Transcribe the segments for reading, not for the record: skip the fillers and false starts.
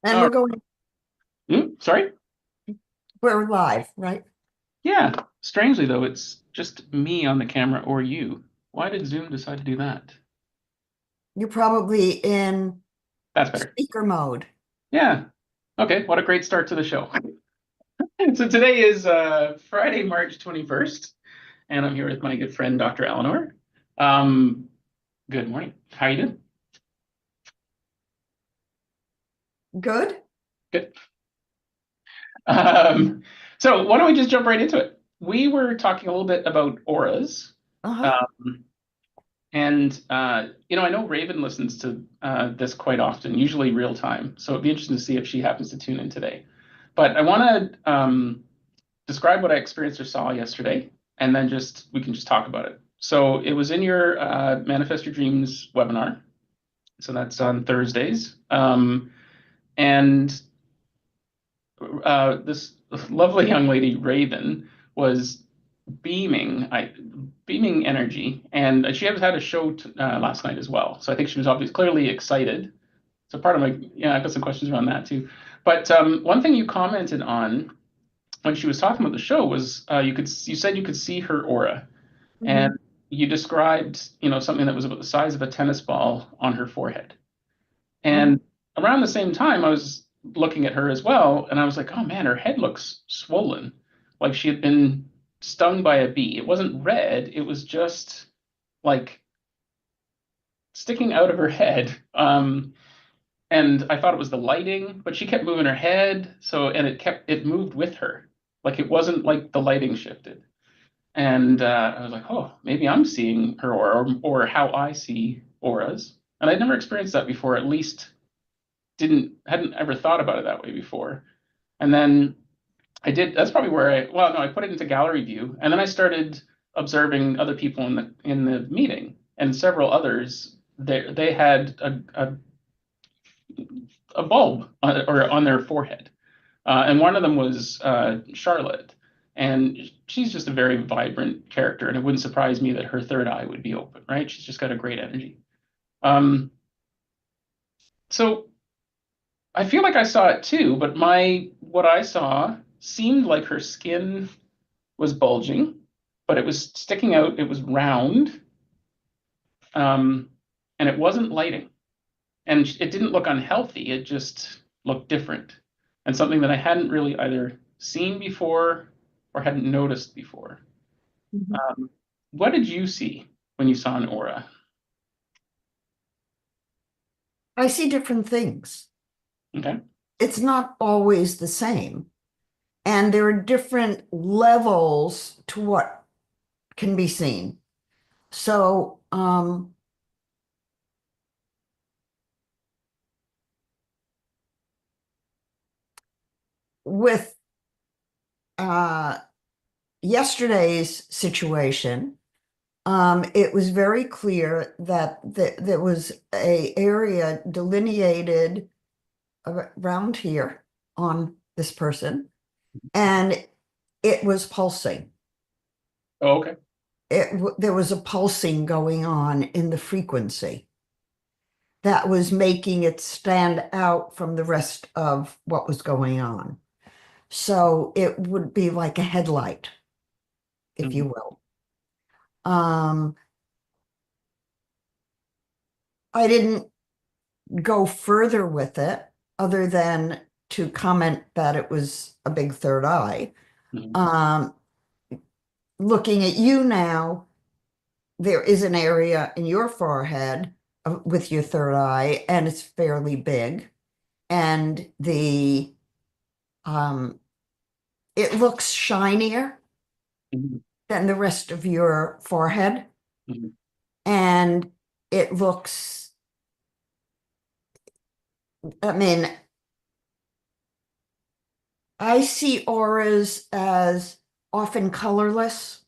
And Oh, we're going, sorry? we're live, right? Yeah. Strangely, though, it's just me on the camera or you. Why did Zoom decide to do that? You're probably in That's better. speaker mode. Yeah. Okay. What a great start to the show. So today is Friday, March 21st, and I'm here with my good friend, Dr. Eleanor. Um, Good morning. How you doing? Good? Good. Um, so why don't we just jump right into it? We were talking a little bit about auras. Uh-huh. Um, And I know Raven listens to this quite often, usually real time. So it'd be interesting to see if she happens to tune in today. But I want to describe what I experienced or saw yesterday, and then just we can just talk about it. So it was in your Manifest Your Dreams webinar. So that's on Thursdays. And this lovely young lady, Raven, was beaming energy, and she has had a show last night as well. So I think she was obviously clearly excited. So part of my yeah, I've got some questions around that too. But one thing you commented on when she was talking about the show was you said you could see her aura, Mhm. and you described something that was about the size of a tennis ball on her forehead. Mhm. And around the same time, I was looking at her as well, and I was like, oh man, her head looks swollen, like she had been stung by a bee. It wasn't red, it was just like sticking out of her head. And I thought it was the lighting, but she kept moving her head, and it moved with her. Like it wasn't like the lighting shifted. And I was like, oh, maybe I'm seeing her aura or how I see auras. And I'd never experienced that before, at least didn't hadn't ever thought about it that way before. And then I did. That's probably where well, no, I put it into gallery view, and then I started observing other people in the meeting, and several others. They had a bulb or on their forehead, and one of them was Charlotte, and she's just a very vibrant character, and it wouldn't surprise me that her third eye would be open. Right? She's just got a great energy. Um, so I feel like I saw it too, but my what I saw seemed like her skin was bulging, but it was sticking out. It was round, um, and it wasn't lighting, and it didn't look unhealthy. It just looked different, and something that I hadn't really either seen before or hadn't noticed before. Mhm. Um, what did you see when you saw an aura? I see different things. Okay. It's not always the same. And there are different levels to what can be seen. So, with uh, yesterday's situation, it was very clear that there was a area delineated around here on this person, and it was pulsing. Oh, okay. There was a pulsing going on in the frequency that was making it stand out from the rest of what was going on. So it would be like a headlight, if you Mhm. will. Um, I didn't go further with it other than to comment that it was a big third eye. Mhm. Um, Looking at you now, there is an area in your forehead with your third eye, and it's fairly big. And the um, it looks shinier Mhm. than the rest of your forehead, Mhm. and it looks. I mean, I see auras as often colorless,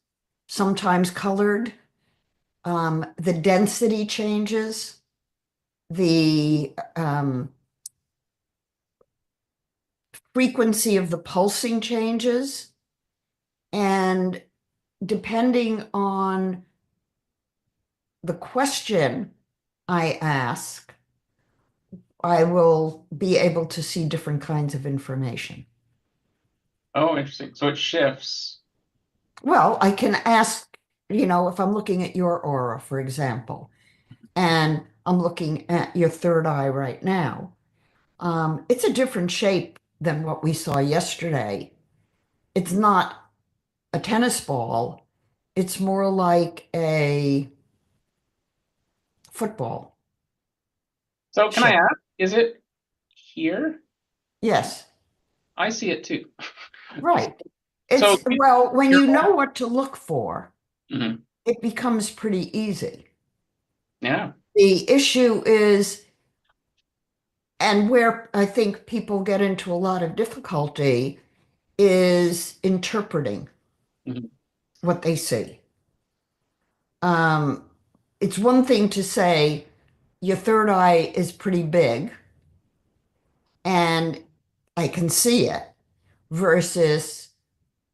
sometimes colored. The density changes, the frequency of the pulsing changes, and depending on the question I ask, I will be able to see different kinds of information. Oh, interesting. So it shifts. Well, I can ask, if I'm looking at your aura, for example, and I'm looking at your third eye right now, it's a different shape than what we saw yesterday. It's not a tennis ball, it's more like a football So can I shape. ask, is it here? Yes, I see it too. right. So Well, when you're you know what to look for, Mhm. it becomes pretty easy. Yeah. The issue is, and where I think people get into a lot of difficulty, is interpreting Mhm. what they see. Um, it's one thing to say your third eye is pretty big and I can see it, versus,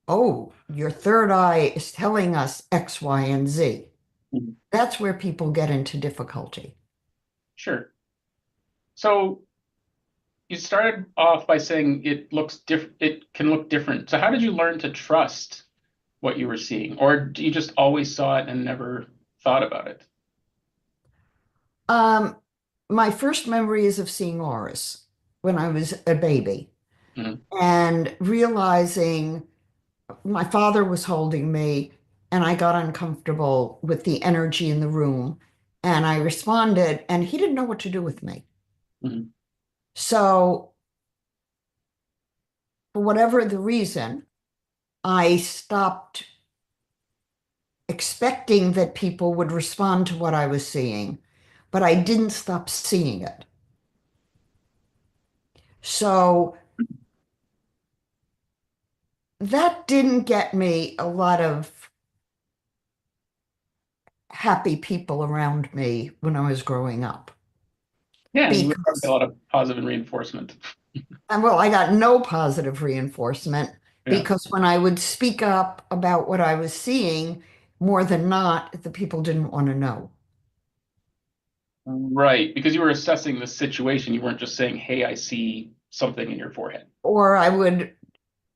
oh, your third eye is telling us X, Y, and Z. Mhm. That's where people get into difficulty. Sure. So you started off by saying it can look different. So how did you learn to trust what you were seeing? Or you just always saw it and never thought about it? Um, my first memory is of seeing auras when I was a baby Mhm. and realizing my father was holding me and I got uncomfortable with the energy in the room and I responded and he didn't know what to do with me. Mhm. So, for whatever the reason, I stopped expecting that people would respond to what I was seeing, but I didn't stop seeing it. So, that didn't get me a lot of happy people around me when I was growing up Yeah, you were probably a because, lot of positive reinforcement. and well, I got no positive reinforcement Yeah. because when I would speak up about what I was seeing, more than not, the people didn't want to know. Right, because you were assessing the situation. You weren't just saying, "Hey, I see something in your forehead." Or I would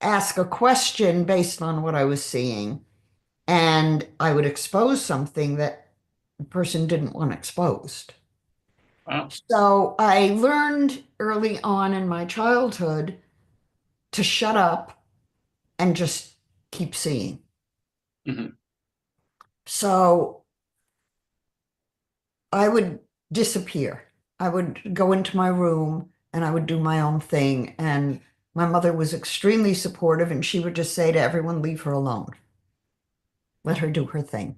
ask a question based on what I was seeing, and I would expose something that the person didn't want exposed. Wow. So I learned early on in my childhood to shut up and just keep seeing. Hmm. So I would disappear. I would go into my room and I would do my own thing. And my mother was extremely supportive, and she would just say to everyone, leave her alone, let her do her thing.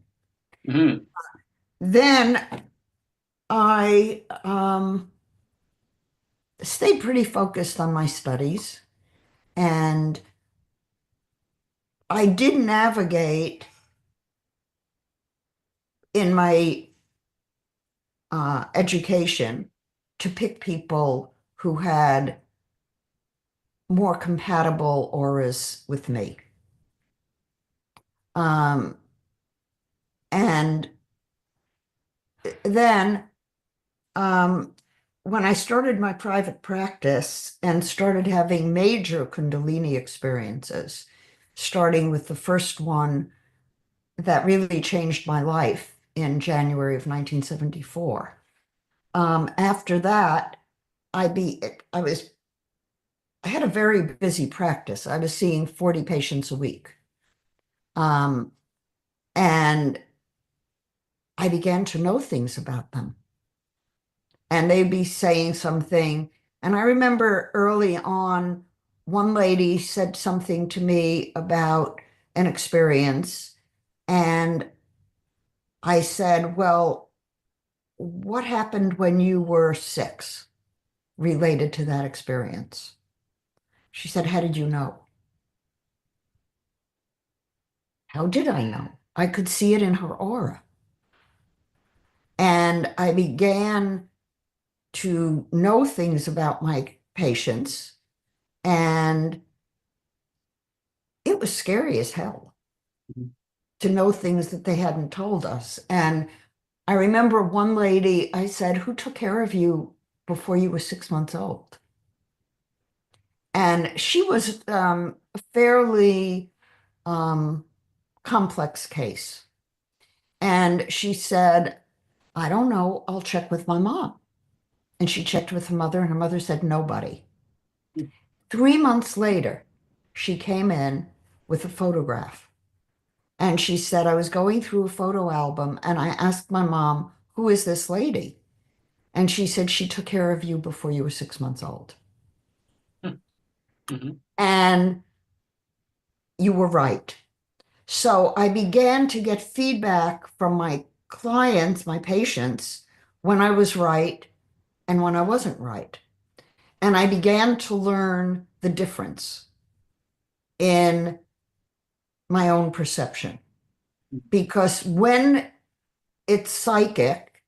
Hmm. Then I stayed pretty focused on my studies, and I did navigate in my education to pick people who had more compatible auras with me. Um, and then um, when I started my private practice and started having major Kundalini experiences, starting with the first one that really changed my life in January of 1974. After that, I be I was I had a very busy practice. I was seeing 40 patients a week. Um, and I began to know things about them. And they'd be saying something. And I remember early on, one lady said something to me about an experience. And I said, well, what happened when you were 6 related to that experience? She said, how did you know? How did I know? I could see it in her aura. And I began to know things about my patients, and it was scary as hell to know things that they hadn't told us. And I remember one lady, I said, who took care of you before you were 6 months old. And she was a fairly um, complex case. And she said, I don't know, I'll check with my mom. And she checked with her mother, and her mother said, nobody. 3 months later, she came in with a photograph. And she said, I was going through a photo album and I asked my mom, who is this lady? And she said, she took care of you before you were 6 months old. Mhm. And you were right. So I began to get feedback from my clients, my patients, when I was right and when I wasn't right. And I began to learn the difference in my own perception. Because when it's psychic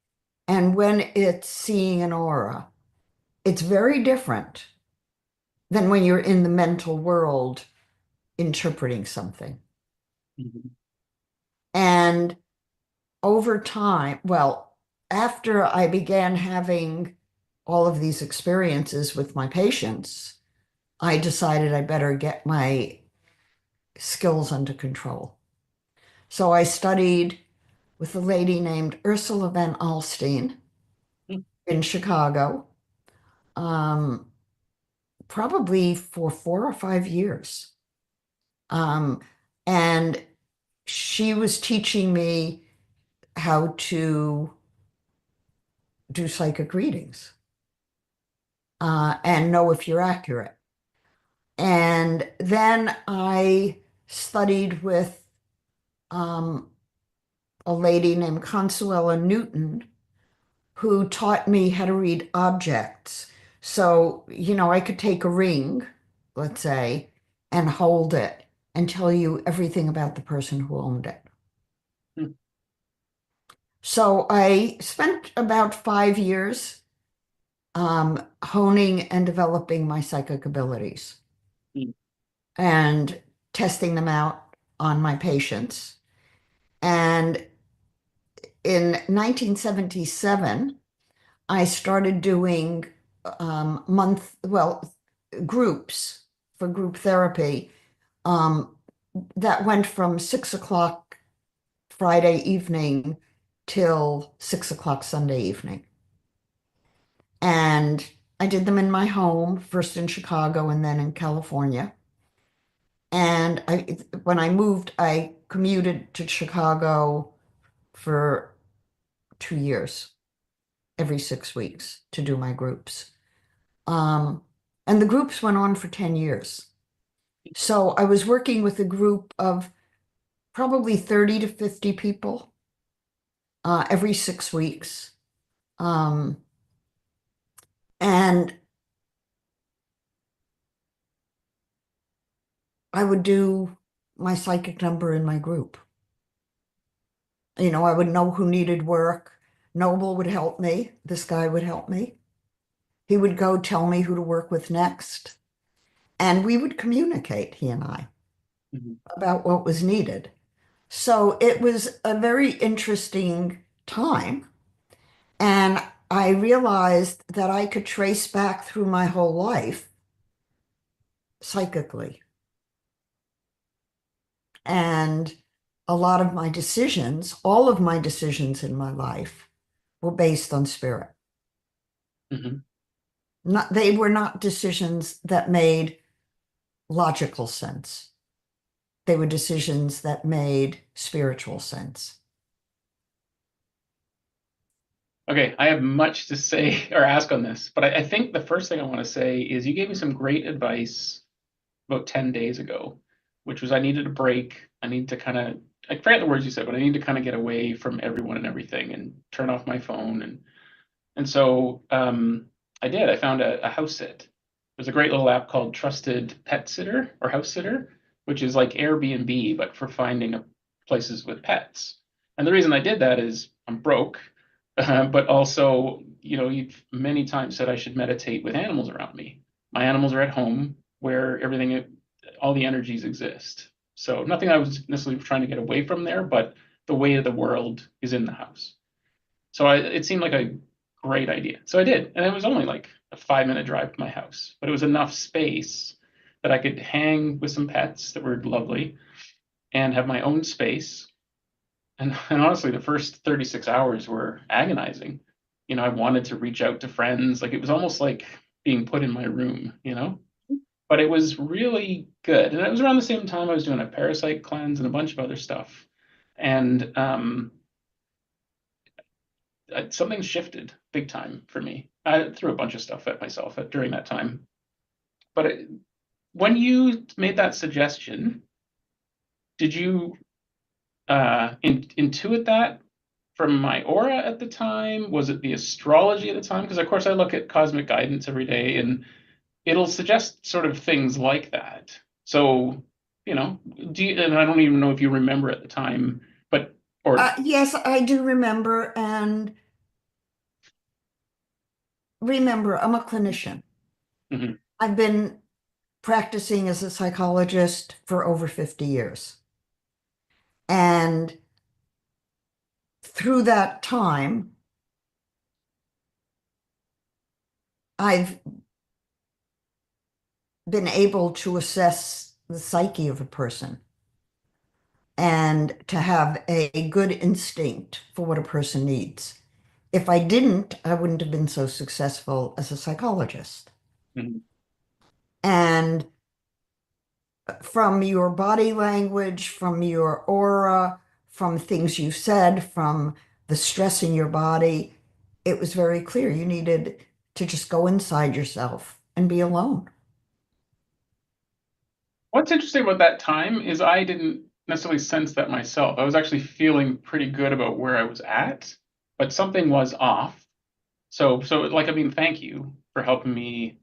and when it's seeing an aura, it's very different than when you're in the mental world interpreting something. Mhm. And over time, well, after I began having all of these experiences with my patients, I decided I better get my skills under control. So I studied with a lady named Ursula van Alstyne Mhm. in Chicago, um, probably for 4 or 5 years. Um, and she was teaching me how to do psychic readings and know if you're accurate. And then I studied with um, a lady named Consuela Newton, who taught me how to read objects. So, I could take a ring, let's say, and hold it and tell you everything about the person who owned it. Mhm. So I spent about 5 years honing and developing my psychic abilities and testing them out on my patients. And in 1977, I started doing groups for group therapy um, that went from 6 o'clock Friday evening till 6 o'clock Sunday evening. And I did them in my home, first in Chicago and then in California. And when I moved, I commuted to Chicago for 2 years, every 6 weeks to do my groups. Um, and the groups went on for 10 years. So I was working with a group of probably 30 to 50 people every 6 weeks. Um, and I would do my psychic number in my group. I would know who needed work. Noble would help me. This guy would help me. He would go tell me who to work with next. And we would communicate, he and I, Mhm. about what was needed. So it was a very interesting time. And I realized that I could trace back through my whole life psychically. And a lot of my decisions, all of my decisions in my life, were based on spirit. Mhm. They were not decisions that made logical sense. They were decisions that made spiritual sense. Okay, I have much to say or ask on this, but I think the first thing I want to say is you gave me some great advice about 10 days ago, which was I needed a break. I need to kind of, I forget the words you said, but I need to kind of get away from everyone and everything and turn off my phone. And so I did. I found a house sit. There's a great little app called Trusted Pet Sitter or House Sitter, which is like Airbnb, but for finding places with pets. And the reason I did that is I'm broke, but also, you've many times said I should meditate with animals around me. My animals are at home where all the energies exist. So nothing I was necessarily trying to get away from there, but the weight of the world is in the house. So it seemed like a great idea. So I did. And it was only like a 5 minute drive to my house, but it was enough space that I could hang with some pets that were lovely and have my own space. And honestly, the first 36 hours were agonizing. I wanted to reach out to friends. Like it was almost like being put in my room. But it was really good. And it was around the same time I was doing a parasite cleanse and a bunch of other stuff. And something shifted big time for me. I threw a bunch of stuff at myself during that time. But when you made that suggestion, did you intuit that from my aura at the time? Was it the astrology at the time? Because of course I look at cosmic guidance every day, and it'll suggest sort of things like that. So, and I don't even know if you remember at the time, but or Yes, I do remember. And remember, I'm a clinician. mhm. I've been practicing as a psychologist for over 50 years. And through that time, I've been able to assess the psyche of a person and to have a good instinct for what a person needs. If I didn't, I wouldn't have been so successful as a psychologist. Mhm. And from your body language, from your aura, from things you said, from the stress in your body, it was very clear you needed to just go inside yourself and be alone. What's interesting about that time is I didn't necessarily sense that myself. I was actually feeling pretty good about where I was at, but something was off. So like, I mean, thank you for helping me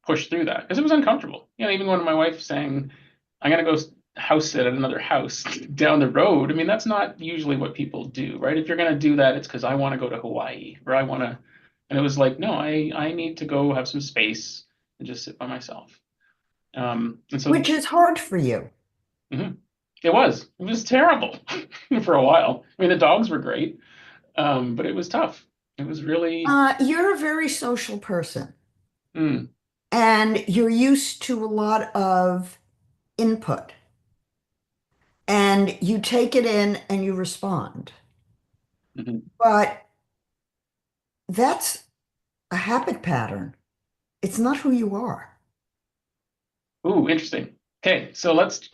push through that because it was uncomfortable. Even when my wife saying, "I'm gonna go house sit at another house down the road," I mean, that's not usually what people do, right? If you're gonna do that, it's because I want to go to Hawaii or I want to, and it was like, no, I need to go have some space and just sit by myself. And so Which is hard for you. mhm. It was terrible for a while. I mean, the dogs were great, but it was tough. It was really, You're a very social person mm, and you're used to a lot of input and you take it in and you respond. mhm. But that's a habit pattern. It's not who you are. Ooh, interesting. Okay, so let's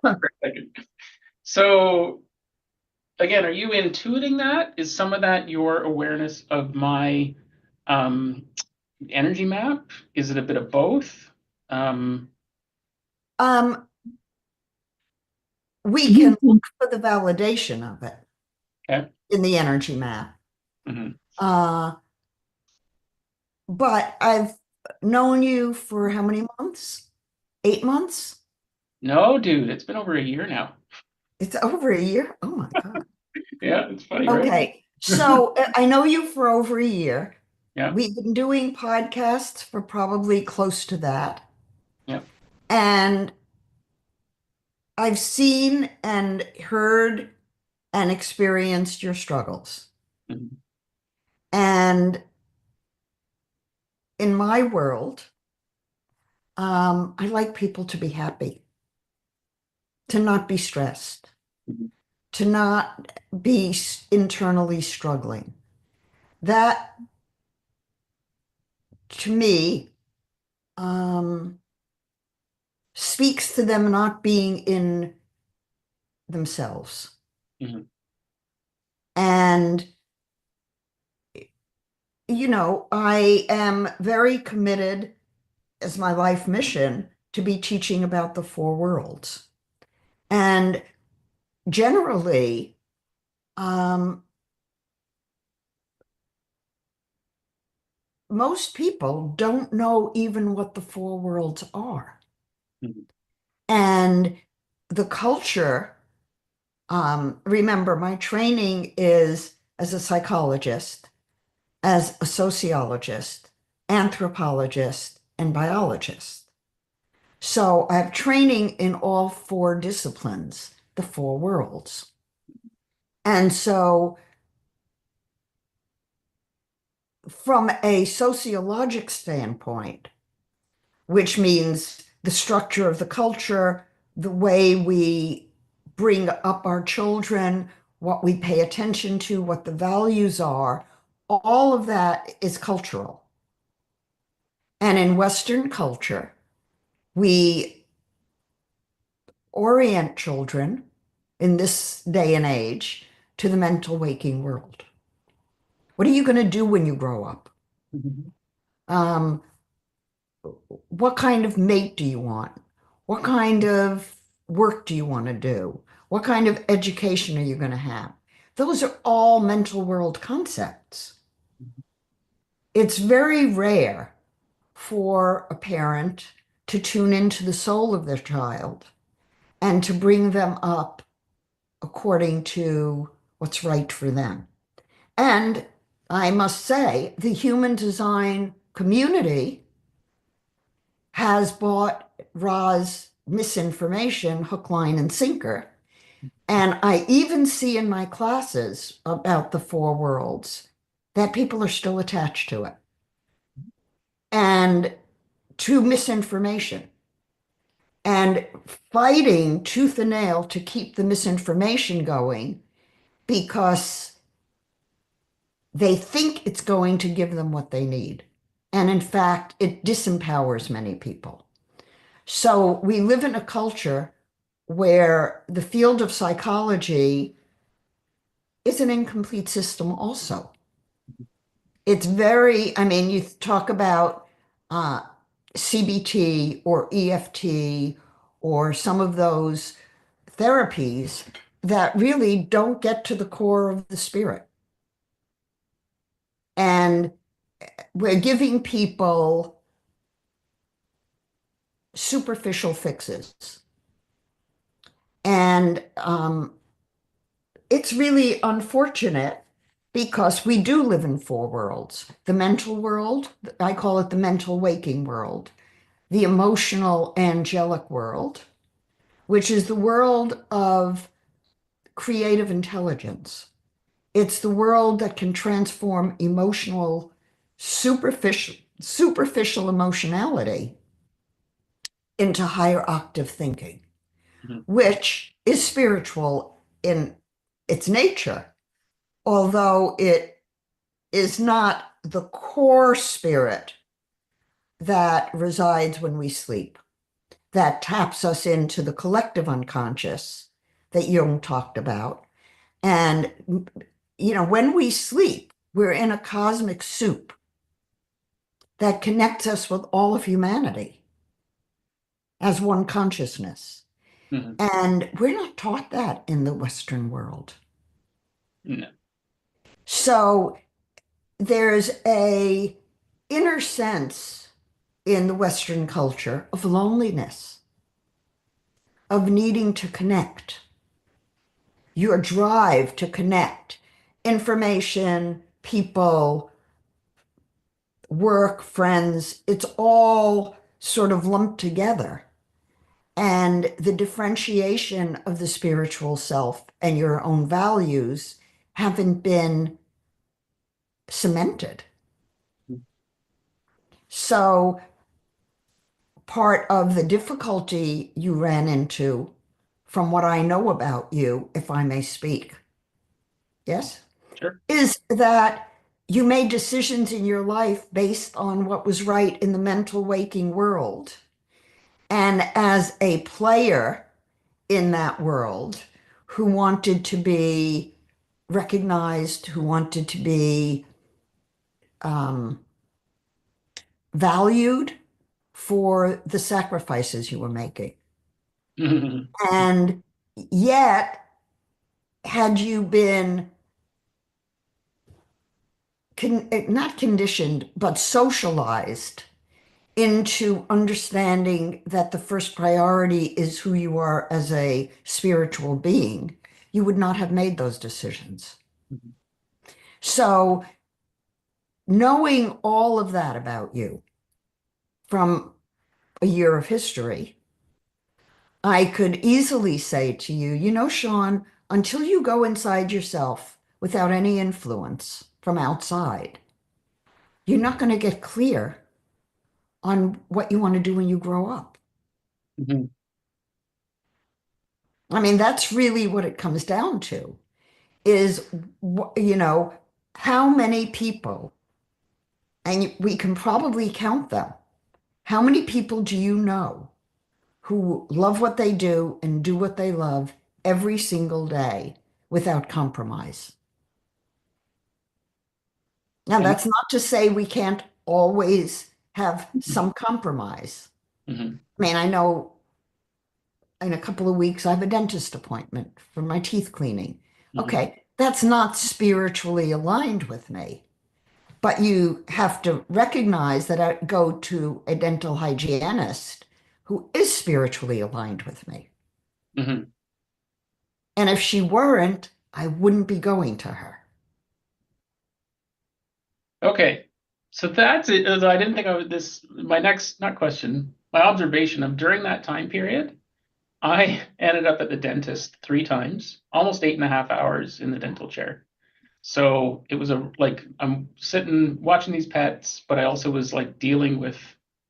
for a second. So again, are you intuiting that? Is some of that your awareness of my um, energy map? Is it a bit of both? Um, Um, we can look for the validation of it okay. in the energy map. Mhm. Uh, but I've known you for how many months? 8 months? No, dude, it's been over a year now. It's over a year. Oh my God. Yeah, it's funny, right? Okay. So I know you for over a year. Yeah, We've been doing podcasts for probably close to that. yeah. And I've seen and heard and experienced your struggles. Mhm. And in my world, I like people to be happy, to not be stressed, Mhm. to not be internally struggling. That, to me, um, speaks to them not being in themselves. Mhm. And, I am very committed as my life mission to be teaching about the four worlds. And generally, um, most people don't know even what the four worlds are. Mhm. And the culture, remember, my training is as a psychologist, as a sociologist, anthropologist, and biologist. So I have training in all four disciplines, the four worlds. And so from a sociologic standpoint, which means the structure of the culture, the way we bring up our children, what we pay attention to, what the values are, all of that is cultural. And in Western culture, we orient children in this day and age to the mental waking world. What are you going to do when you grow up? Mhm. Um, what kind of mate do you want? What kind of work do you want to do? What kind of education are you going to have? Those are all mental world concepts. It's very rare for a parent to tune into the soul of their child and to bring them up according to what's right for them. And I must say, the human design community has bought Ra's misinformation hook, line, and sinker. And I even see in my classes about the four worlds that people are still attached to it and to misinformation and fighting tooth and nail to keep the misinformation going because they think it's going to give them what they need. And in fact, it disempowers many people. So we live in a culture where the field of psychology is an incomplete system also. It's very, I mean, you talk about uh, CBT or EFT or some of those therapies that really don't get to the core of the spirit. And we're giving people superficial fixes. And it's really unfortunate because we do live in four worlds. The mental world, I call it the mental waking world, the emotional angelic world, which is the world of creative intelligence. It's the world that can transform emotional, superficial emotionality into higher octave thinking, Mhm. which is spiritual in its nature, although it is not the core spirit that resides when we sleep, that taps us into the collective unconscious that Jung talked about. And, when we sleep, we're in a cosmic soup that connects us with all of humanity as one consciousness. Mhm. And we're not taught that in the Western world. No. So there's a inner sense in the Western culture of loneliness, of needing to connect, your drive to connect, information, people, work, friends, it's all sort of lumped together. And the differentiation of the spiritual self and your own values haven't been cemented. So part of the difficulty you ran into, from what I know about you, if I may speak, yes, Sure. is that you made decisions in your life based on what was right in the mental waking world. And as a player in that world who wanted to be recognized, who wanted to be um, valued for the sacrifices you were making. Mhm. And yet, had you been not conditioned, but socialized into understanding that the first priority is who you are as a spiritual being, you would not have made those decisions. So, knowing all of that about you from a year of history, I could easily say to you, Sean, until you go inside yourself without any influence from outside, you're not going to get clear on what you want to do when you grow up. Mhm. I mean, that's really what it comes down to is, you know, how many people, and we can probably count them, how many people do you know who love what they do and do what they love every single day without compromise? Now, And that's not to say we can't always have some compromise. mhm, I mean, I know in a couple of weeks I have a dentist appointment for my teeth cleaning. mhm. Okay, that's not spiritually aligned with me, but you have to recognize that I go to a dental hygienist who is spiritually aligned with me. Mhm. And if she weren't, I wouldn't be going to her. Okay. So that's it. I didn't think of this. My next, not question, my observation of during that time period, I ended up at the dentist 3 times, almost 8.5 hours in the dental chair. So it was like I'm sitting watching these pets, but I also was like dealing with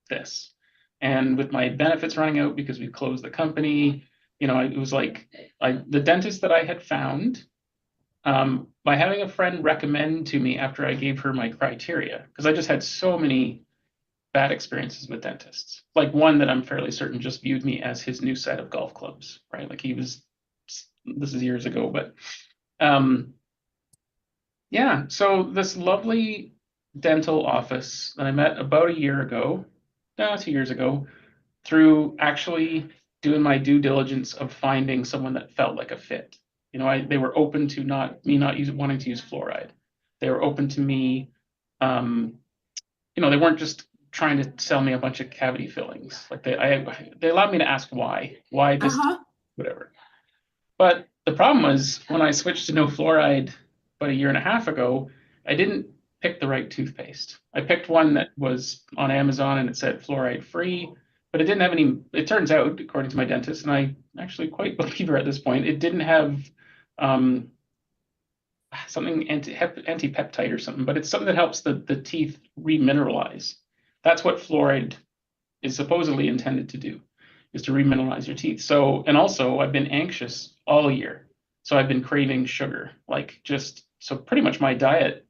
this. And with my benefits running out because we closed the company, it was like the dentist that I had found, by having a friend recommend to me after I gave her my criteria, because I just had so many bad experiences with dentists. Like one that I'm fairly certain just viewed me as his new set of golf clubs, right? Like this is years ago, but um, yeah. So this lovely dental office that I met about a year ago, no, 2 years ago, through actually doing my due diligence of finding someone that felt like a fit. They were open to not wanting to use fluoride. They were open to me. Um, they weren't just trying to sell me a bunch of cavity fillings. Like they allowed me to ask why this, Uh-huh. whatever. But the problem was when I switched to no fluoride about a year and a half ago, I didn't pick the right toothpaste. I picked one that was on Amazon and it said fluoride free, but it didn't have any. It turns out, according to my dentist, and I actually quite believe her at this point, it didn't have um, something antipeptide or something, but it's something that helps the teeth remineralize. That's what fluoride is supposedly intended to do, is to remineralize your teeth. So, and also I've been anxious all year. So I've been craving sugar, like just so pretty much my diet,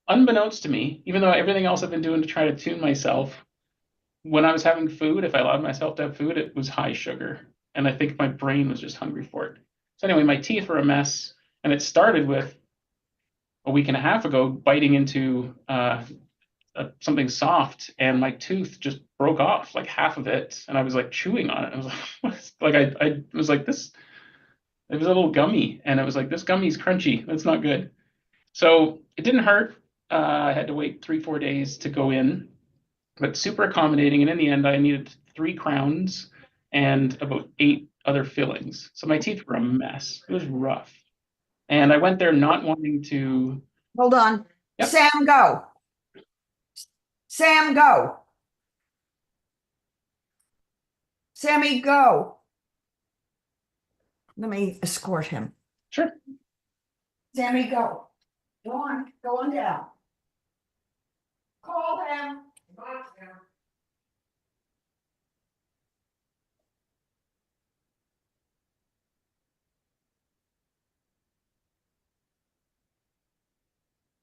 unbeknownst to me, even though everything else I've been doing to try to tune myself, when I was having food, if I allowed myself to have food, it was high sugar. And I think my brain was just hungry for it. So anyway, my teeth were a mess. And it started with a week and a half ago biting into something soft, and my tooth just broke off, like half of it, and I was like chewing on it. I was like, like I was like this. It was a little gummy, and it was like this gummy's crunchy. That's not good. So it didn't hurt. I had to wait 3-4 days to go in, but super accommodating. And in the end, I needed 3 crowns and about 8 other fillings. So my teeth were a mess. It was rough. And I went there not wanting to. Hold on. Yep, Sam, go. Sam, go. Sammy, go. Let me escort him. sure. Sammy, go. Go on down. Call him.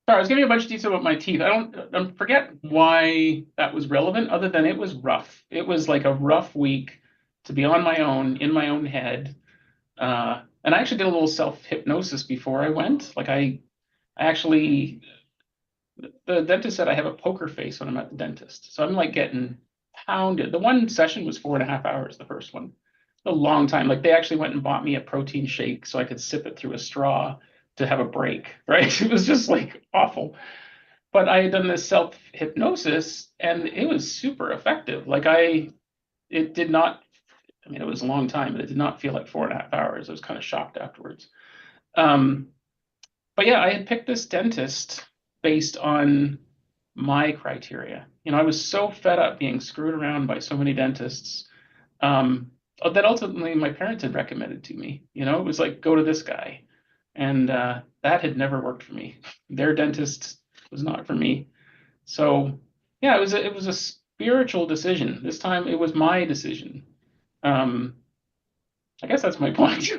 Sorry, I was giving you a bunch of detail about my teeth. I forget why that was relevant, other than it was rough. It was like a rough week to be on my own, in my own head. And I actually did a little self-hypnosis before I went. Like I actually, the dentist said I have a poker face when I'm at the dentist. So I'm like getting pounded. The one session was 4.5 hours, the first one. A long time. Like they actually went and bought me a protein shake so I could sip it through a straw to have a break, right? It was just like awful. But I had done this self hypnosis and it was super effective. It did not, I mean, it was a long time, but it did not feel like 4.5 hours. I was kind of shocked afterwards. Um, but yeah, I had picked this dentist based on my criteria. I was so fed up being screwed around by so many dentists, that ultimately my parents had recommended to me. It was like, go to this guy. And that had never worked for me. Their dentist was not for me. So yeah, it was a spiritual decision. This time it was my decision. Um, I guess that's my point.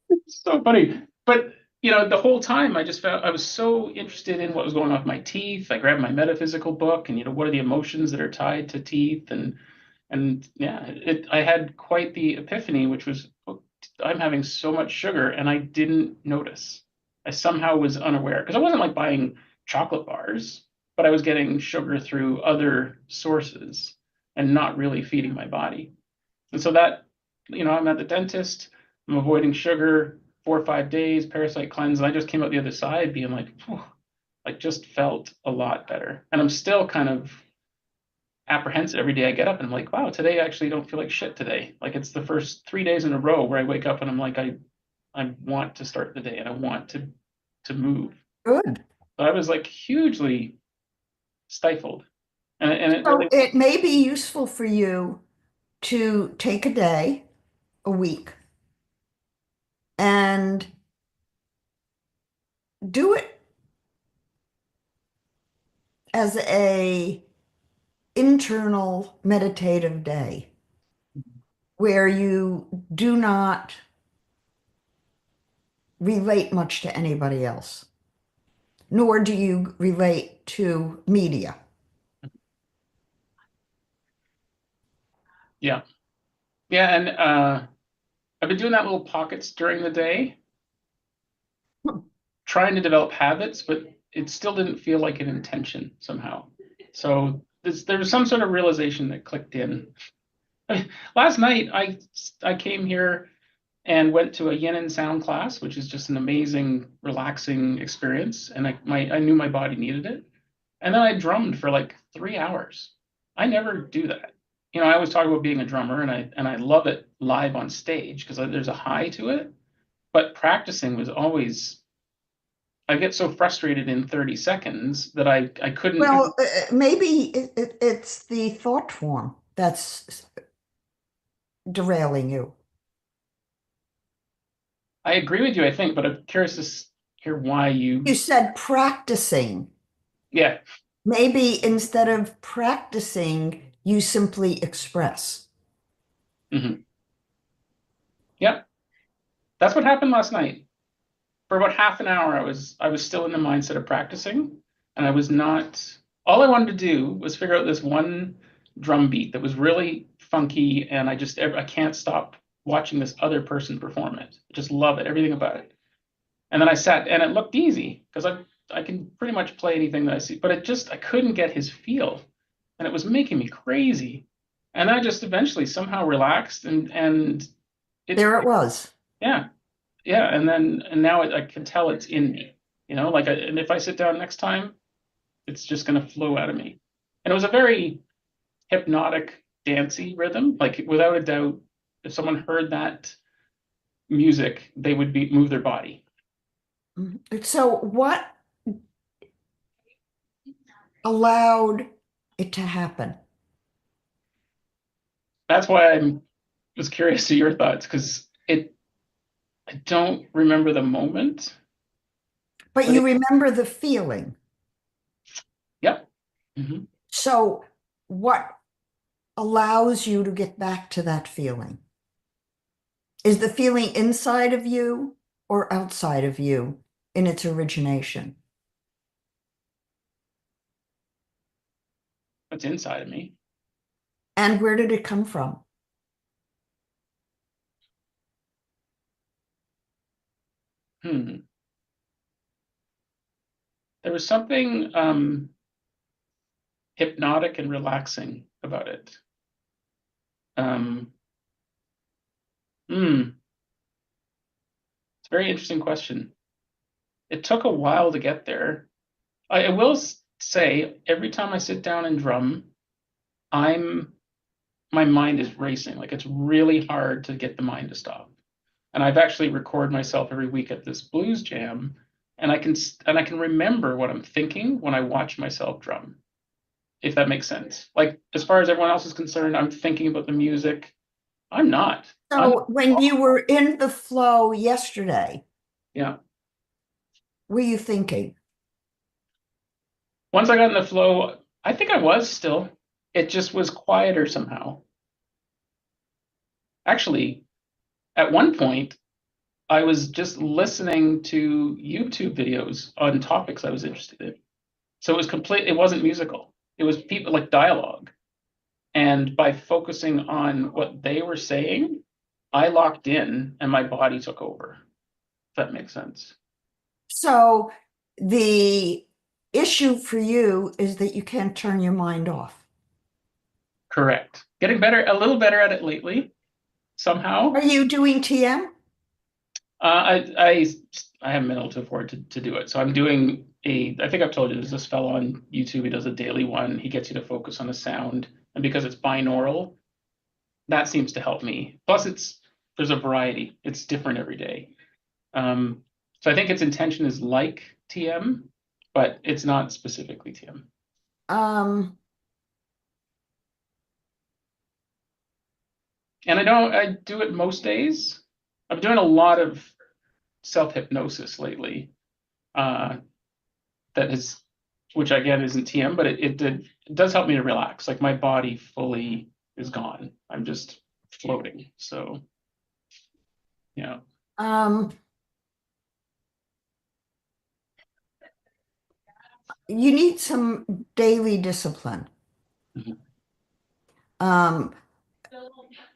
It's so funny. But the whole time I just felt I was so interested in what was going on with my teeth. I grabbed my metaphysical book and what are the emotions that are tied to teeth and yeah, I had quite the epiphany, which was oh, I'm having so much sugar and I didn't notice. I somehow was unaware because I wasn't like buying chocolate bars, but I was getting sugar through other sources and not really feeding my body. And so I'm at the dentist, I'm avoiding sugar 4 or 5 days, parasite cleanse, and I just came out the other side being like, whew, like just felt a lot better. And I'm still kind of apprehensive every day I get up and I'm like, wow, today I actually don't feel like shit today. Like it's the first 3 days in a row where I wake up and I'm like, I want to start the day and I want to move. Good. But I was like hugely stifled. And it So really, it may be useful for you to take a day, a week, and do it as a internal meditative day where you do not relate much to anybody else, nor do you relate to media. yeah. Yeah, and I've been doing that little pockets during the day, trying to develop habits, but it still didn't feel like an intention somehow. So there was some sort of realization that clicked in. Last night, I came here and went to a yin and sound class, which is just an amazing, relaxing experience, and I knew my body needed it. And then I drummed for like 3 hours. I never do that. I always talk about being a drummer, and I love it live on stage because there's a high to it. But practicing was always I get so frustrated in 30 seconds that I couldn't. Well, maybe it's the thought form that's derailing you. I agree with you, I think, but I'm curious to hear why You you. said practicing. Yeah. Maybe instead of practicing, you simply express. Hmm. Yep. That's what happened last night. For about half an hour, I was still in the mindset of practicing, and I was not. All I wanted to do was figure out this one drum beat that was really funky, and I can't stop watching this other person perform it. I just love it, everything about it. And then I sat, and it looked easy because I can pretty much play anything that I see, but I couldn't get his feel, and it was making me crazy. And then I just eventually somehow relaxed, and it There it was. yeah, yeah, and now I can tell it's in me, and if I sit down next time, it's just gonna flow out of me. And it was a very hypnotic, dancey rhythm. Like without a doubt, if someone heard that music, they would be move their body. So, what allowed it to happen? That's why I was curious to your thoughts because I don't remember the moment, But but you remember the feeling. yep. Hmm. So, what allows you to get back to that feeling? Is the feeling inside of you or outside of you in its origination? It's inside of me. And where did it come from? Hmm. There was something hypnotic and relaxing about it. Um, hmm. It's a very interesting question. It took a while to get there. I will say, every time I sit down and drum, I'm my mind is racing. Like it's really hard to get the mind to stop. And I've actually record myself every week at this blues jam, and I can remember what I'm thinking when I watch myself drum, if that makes sense. Like as far as everyone else is concerned, I'm thinking about the music. I'm not. I'm So, when you were in the flow yesterday, Yeah. were you thinking? Once I got in the flow, I think I was still. It just was quieter somehow. Actually, at one point, I was just listening to YouTube videos on topics I was interested in. So it wasn't musical. It was people like dialogue. And by focusing on what they were saying, I locked in and my body took over. If that makes sense. So the issue for you is that you can't turn your mind off. Correct. Getting better, a little better at it lately, somehow. Are you doing TM? I haven't been able to afford to do it. So I'm doing I think I've told you, there's this fellow on YouTube, he does a daily one. He gets you to focus on a sound. And because it's binaural, that seems to help me. Plus there's a variety. It's different every day. So I think its intention is like TM, but it's not specifically TM. Um, And I do it most days. I'm doing a lot of self-hypnosis lately. Uh, that is, which again isn't TM, but it does help me to relax. Like my body fully is gone. I'm just floating. So yeah. um, you need some daily discipline. Mhm. Um,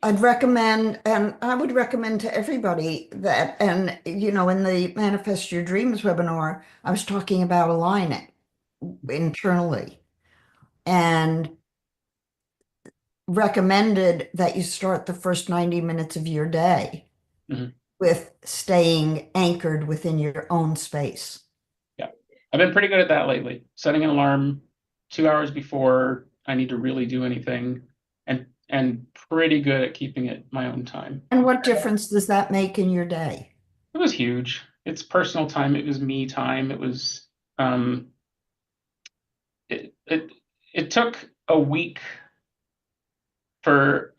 I'd recommend, and I would recommend to everybody that, and in the Manifest Your Dreams webinar, I was talking about aligning internally and recommended that you start the first 90 minutes of your day Mhm. with staying anchored within your own space. Yeah. I've been pretty good at that lately. Setting an alarm 2 hours before I need to really do anything, and pretty good at keeping it my own time. And what difference does that make in your day? It was huge. It's personal time. It was me time. Um, it it it took a week for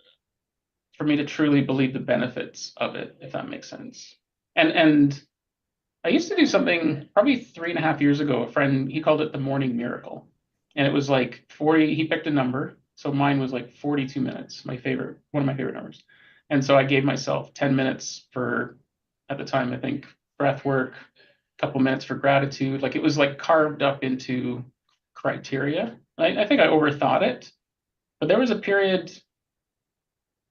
for me to truly believe the benefits of it, if that makes sense. And I used to do something probably 3.5 years ago. A friend, he called it the morning miracle. And it was like 40, he picked a number. So mine was like 42 minutes, one of my favorite numbers. And so I gave myself 10 minutes for, at the time, I think, breath work, a couple minutes for gratitude. Like it was like carved up into criteria. I think I overthought it, but there was a period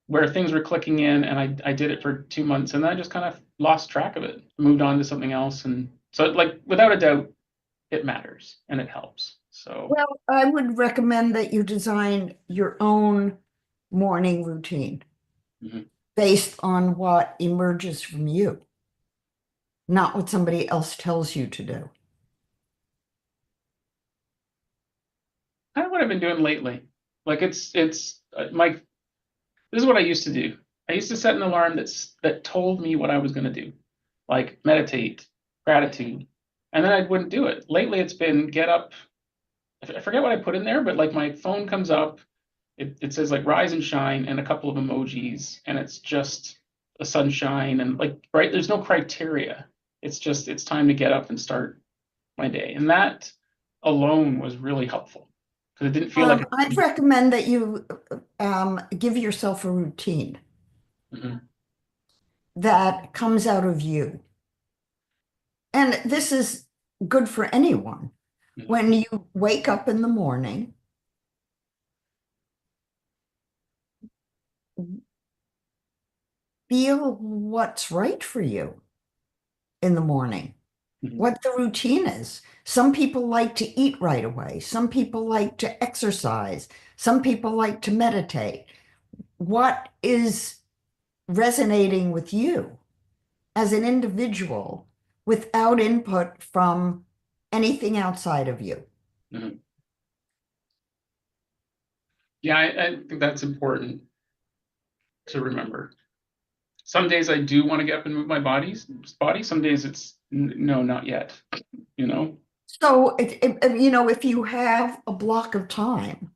where things were clicking in, and I did it for 2 months, and then I just kind of lost track of it, moved on to something else. And so like without a doubt, it matters and it helps. So Well, I would recommend that you design your own morning routine mhm. based on what emerges from you, not what somebody else tells you to do. Kind of what I've been doing lately. Like it's my this is what I used to do. I used to set an alarm that told me what I was going to do, like meditate, gratitude, and then I wouldn't do it. Lately, it's been get up. I forget what I put in there, but like my phone comes up, it says like rise and shine and a couple of emojis, and it's just a sunshine and like right. There's no criteria. It's time to get up and start my day, and that alone was really helpful because it didn't feel like I'd recommend that you give yourself a routine Mhm, that comes out of you. And this is good for anyone. mhm, When you wake up in the morning, feel what's right for you in the morning, mhm, what the routine is. Some people like to eat right away. Some people like to exercise. Some people like to meditate. What is resonating with you as an individual without input from anything outside of you? mhm. Yeah, I think that's important to remember. Some days I do want to get up and move my body. Some days it's no, not yet. You know. So, if you have a block of time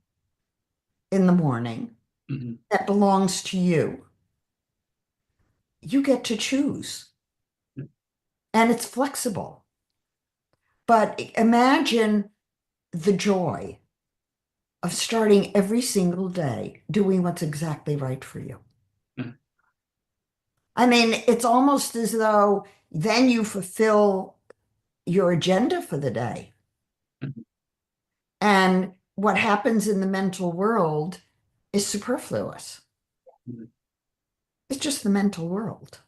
in the morning Mhm, that belongs to you, you get to choose and it's flexible. But imagine the joy of starting every single day doing what's exactly right for you. Mhm. I mean, it's almost as though then you fulfill your agenda for the day. Mhm. And what happens in the mental world is superfluous. Mhm. It's just the mental world.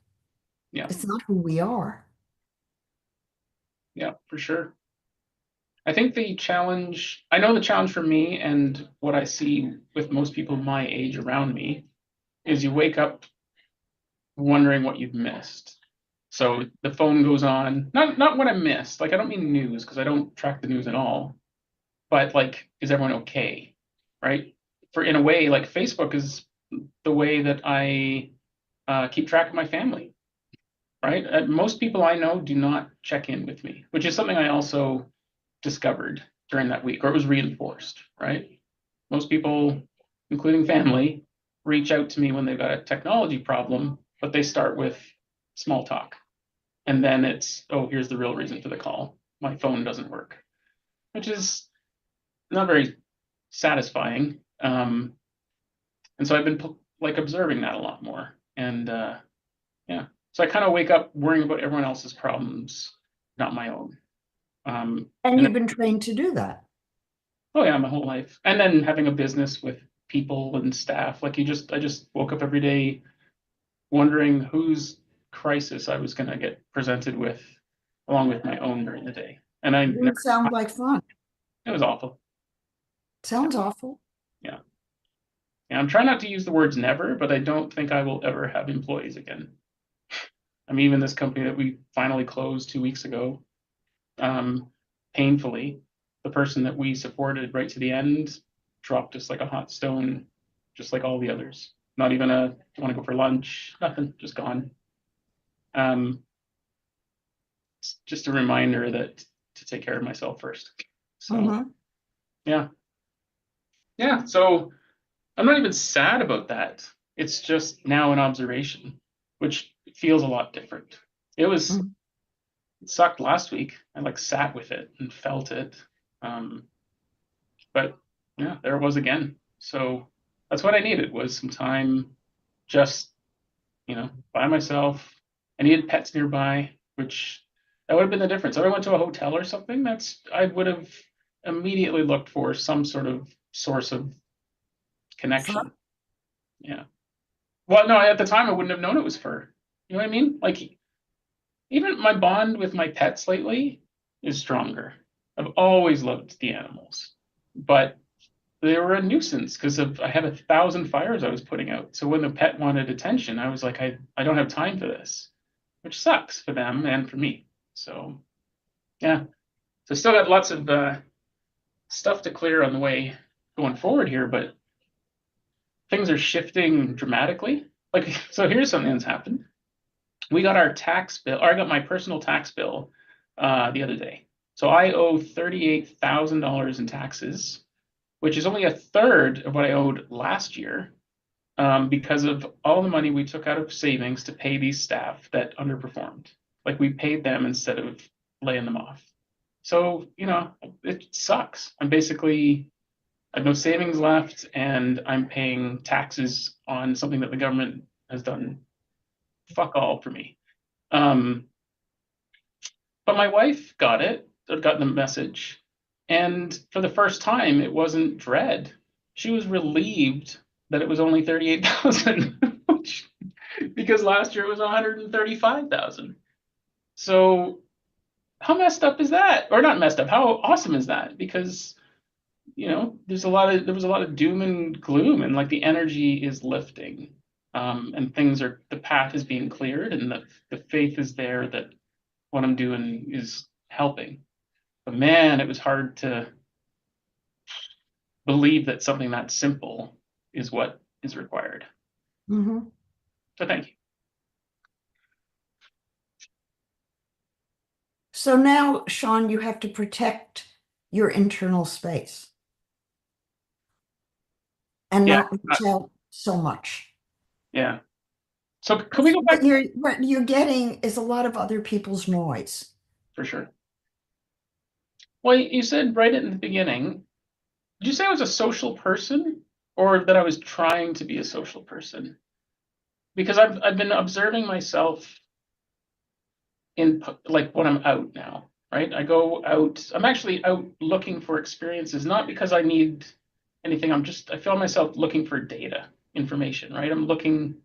Yeah, It's not who we are. yeah, for sure. I think I know the challenge for me and what I see with most people my age around me is you wake up wondering what you've missed. So the phone goes on, not what I missed. Like I don't mean news because I don't track the news at all, but like, is everyone okay? Right? For in a way, like Facebook is the way that I keep track of my family. Right? Most people I know do not check in with me, which is something I also discovered during that week, or it was reinforced. Right? Most people, including family, reach out to me when they've got a technology problem, but they start with small talk. And then it's, oh, here's the real reason for the call. My phone doesn't work, which is not very satisfying. And so I've been like observing that a lot more. And yeah, so I kind of wake up worrying about everyone else's problems, not my own. And And you've been trained to do that. oh yeah, my whole life. And then having a business with people and staff, like I just woke up every day wondering whose crisis I was going to get presented with, along with my own during the day. And I never, Doesn't sound like fun. it was awful. Sounds awful. Yeah. Yeah. I'm trying not to use the words never, but I don't think I will ever have employees again. I mean, even this company that we finally closed 2 weeks ago, um, painfully, the person that we supported right to the end dropped us like a hot stone, just like all the others. Not even a want to go for lunch, nothing, just gone. Um, it's just a reminder that to take care of myself first. So Hmm. yeah, yeah. So I'm not even sad about that. It's just now an observation, which feels a lot different. It was it sucked last week. I like sat with it and felt it. Um, but yeah, there it was again. So that's what I needed was some time just, by myself. I needed pets nearby, which that would have been the difference. If I went to a hotel or something, I would have immediately looked for some sort of source of Fun. connection. Yeah. Well, no, at the time I wouldn't have known it was fur. You know what I mean? Like even my bond with my pets lately is stronger. I've always loved the animals, but they were a nuisance because of I had 1,000 fires I was putting out. So when the pet wanted attention, I was like, I don't have time for this, which sucks for them and for me. So yeah, so still got lots of stuff to clear on the way going forward here, but things are shifting dramatically. Like, so here's something that's happened. We got our tax bill, or I got my personal tax bill the other day. So I owe $38,000 in taxes, which is only a third of what I owed last year, because of all the money we took out of savings to pay these staff that underperformed. Like we paid them instead of laying them off. So, it sucks. I have no savings left and I'm paying taxes on something that the government has done fuck all for me. Um, but my wife got it, got the message. And for the first time, it wasn't dread. She was relieved that it was only 38,000, because last year it was 135,000. So how messed up is that? Or not messed up, how awesome is that? Because, there was a lot of doom and gloom and like the energy is lifting. And the path is being cleared and the faith is there that what I'm doing is helping. But man, it was hard to believe that something that simple is what is required. Hmm. So thank you. So now, Sean, you have to protect your internal space and Yeah, not reach out so much. yeah. So could we Because go back what you're getting is a lot of other people's noise. for sure? Well, you said right in the beginning, did you say I was a social person or that I was trying to be a social person? Because I've been observing myself in like when I'm out now, right? I go out, I'm actually out looking for experiences, not because I need anything. I feel myself looking for data, information, right? I'm looking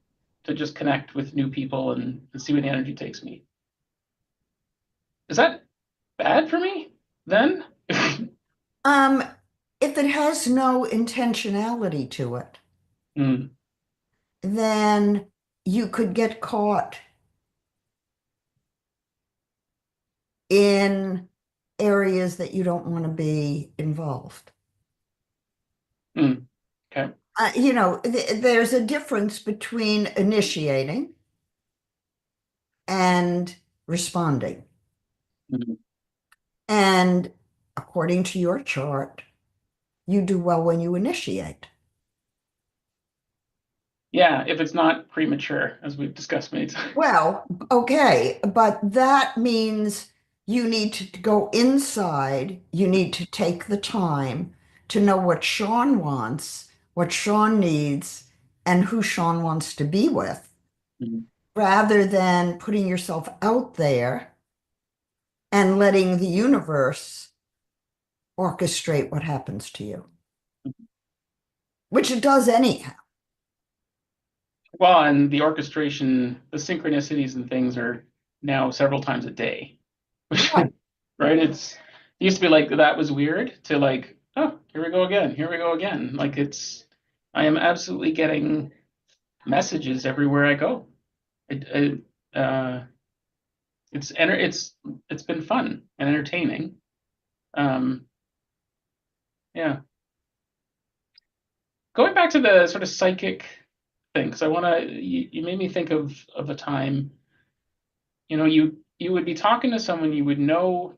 to just connect with new people and see where the energy takes me. Is that bad for me then? Um, if it has no intentionality to it, Mm, then you could get caught in areas that you don't want to be involved. mm, okay. There's a difference between initiating and responding. Mhm. And according to your chart, you do well when you initiate. Yeah, if it's not premature, as we've discussed many times. Well, okay, but that means you need to go inside. You need to take the time to know what Sean wants, what Sean needs, and who Sean wants to be with, Mhm. rather than putting yourself out there and letting the universe orchestrate what happens to you, which it does anyhow. Well, and the orchestration, the synchronicities and things are now several times a day. Right. Right? It used to be like that was weird to like, oh, here we go again. Here we go again. I am absolutely getting messages everywhere I go. It it's been fun and entertaining. Um, yeah. Going back to the sort of psychic thing, because you made me think of a time, you would be talking to someone you would know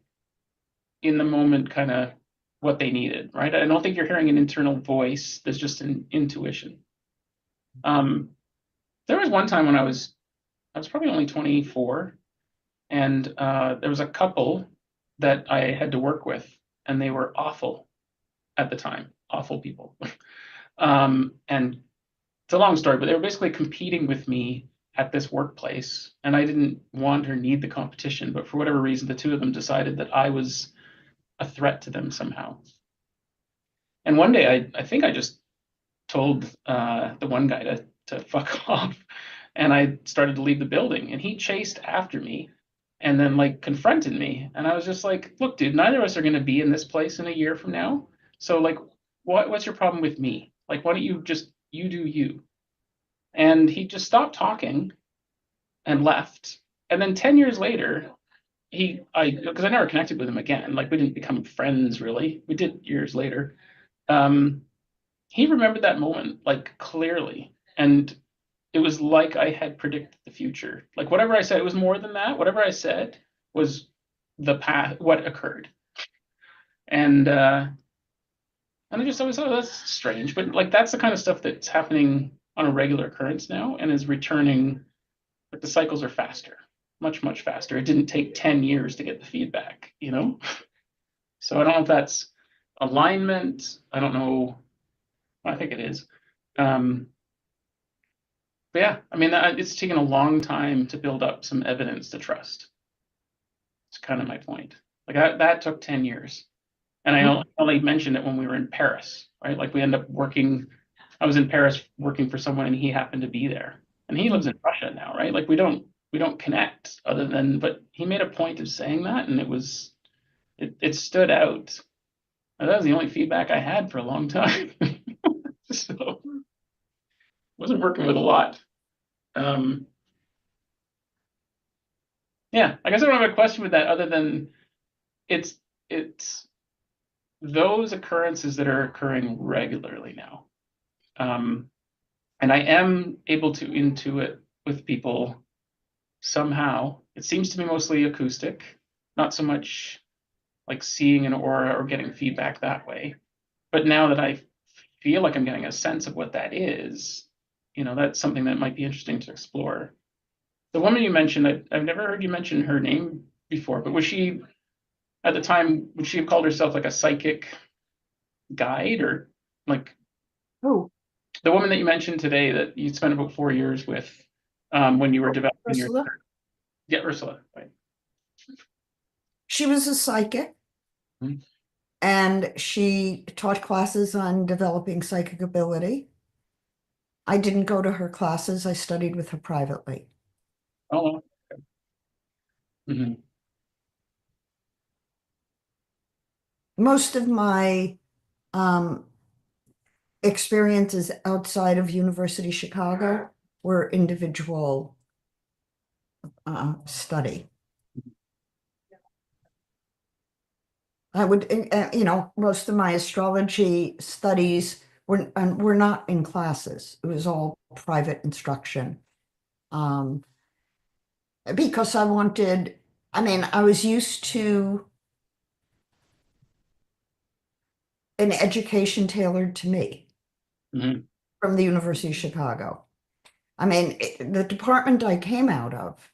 in the moment kind of what they needed, right? I don't think you're hearing an internal voice. There's just an intuition. Um, there was one time when I was probably only 24, and there was a couple that I had to work with, and they were awful at the time, awful people. And it's a long story, but they were basically competing with me at this workplace, and I didn't want or need the competition, but for whatever reason, the two of them decided that I was a threat to them somehow. And one day, I think I just told the one guy to fuck off, and I started to leave the building, and he chased after me, and then like confronted me, and I was just like, "Look, dude, neither of us are going to be in this place in a year from now, so like, what's your problem with me? Like, why don't you just you do you?" And he just stopped talking and left. And then 10 years later, because I never connected with him again, like we didn't become friends really. We did years later. Um, he remembered that moment like clearly, and it was like I had predicted the future. Like whatever I said, it was more than that. Whatever I said was the path, what occurred. And I just always thought, oh, that's strange. But like that's the kind of stuff that's happening on a regular occurrence now and is returning. But the cycles are faster, much, much faster. It didn't take 10 years to get the feedback? So I don't know if that's alignment. I don't know. I think it is. Um, but yeah, I mean, it's taken a long time to build up some evidence to trust. It's kind of my point. Like that took 10 years. And I only mentioned it when we were in Paris, right? Like we end up working, I was in Paris working for someone and he happened to be there. And he lives in Russia now, right? Like we don't connect other than, but he made a point of saying that and it stood out. And that was the only feedback I had for a long time. So wasn't working with a lot. Um, yeah, I guess I don't have a question with that other than it's it's those occurrences that are occurring regularly now. Um, and I am able to intuit with people somehow. It seems to be mostly acoustic, not so much like seeing an aura or getting feedback that way. But now that I feel like I'm getting a sense of what that is, that's something that might be interesting to explore. The woman you mentioned, I've never heard you mention her name before, but was she at the time, would she have called herself like a psychic guide, or like Oh, the woman that you mentioned today that you spent about 4 years with, when you were developing your, Ursula. yeah, Ursula, right? She was a psychic Mhm. and she taught classes on developing psychic ability. I didn't go to her classes, I studied with her privately. Oh, hmm. Most of my um, experiences outside of University Chicago were individual study. I would, most of my astrology studies were not in classes. It was all private instruction. Um, because I was used to an education tailored to me Hmm. from the University of Chicago. The department I came out of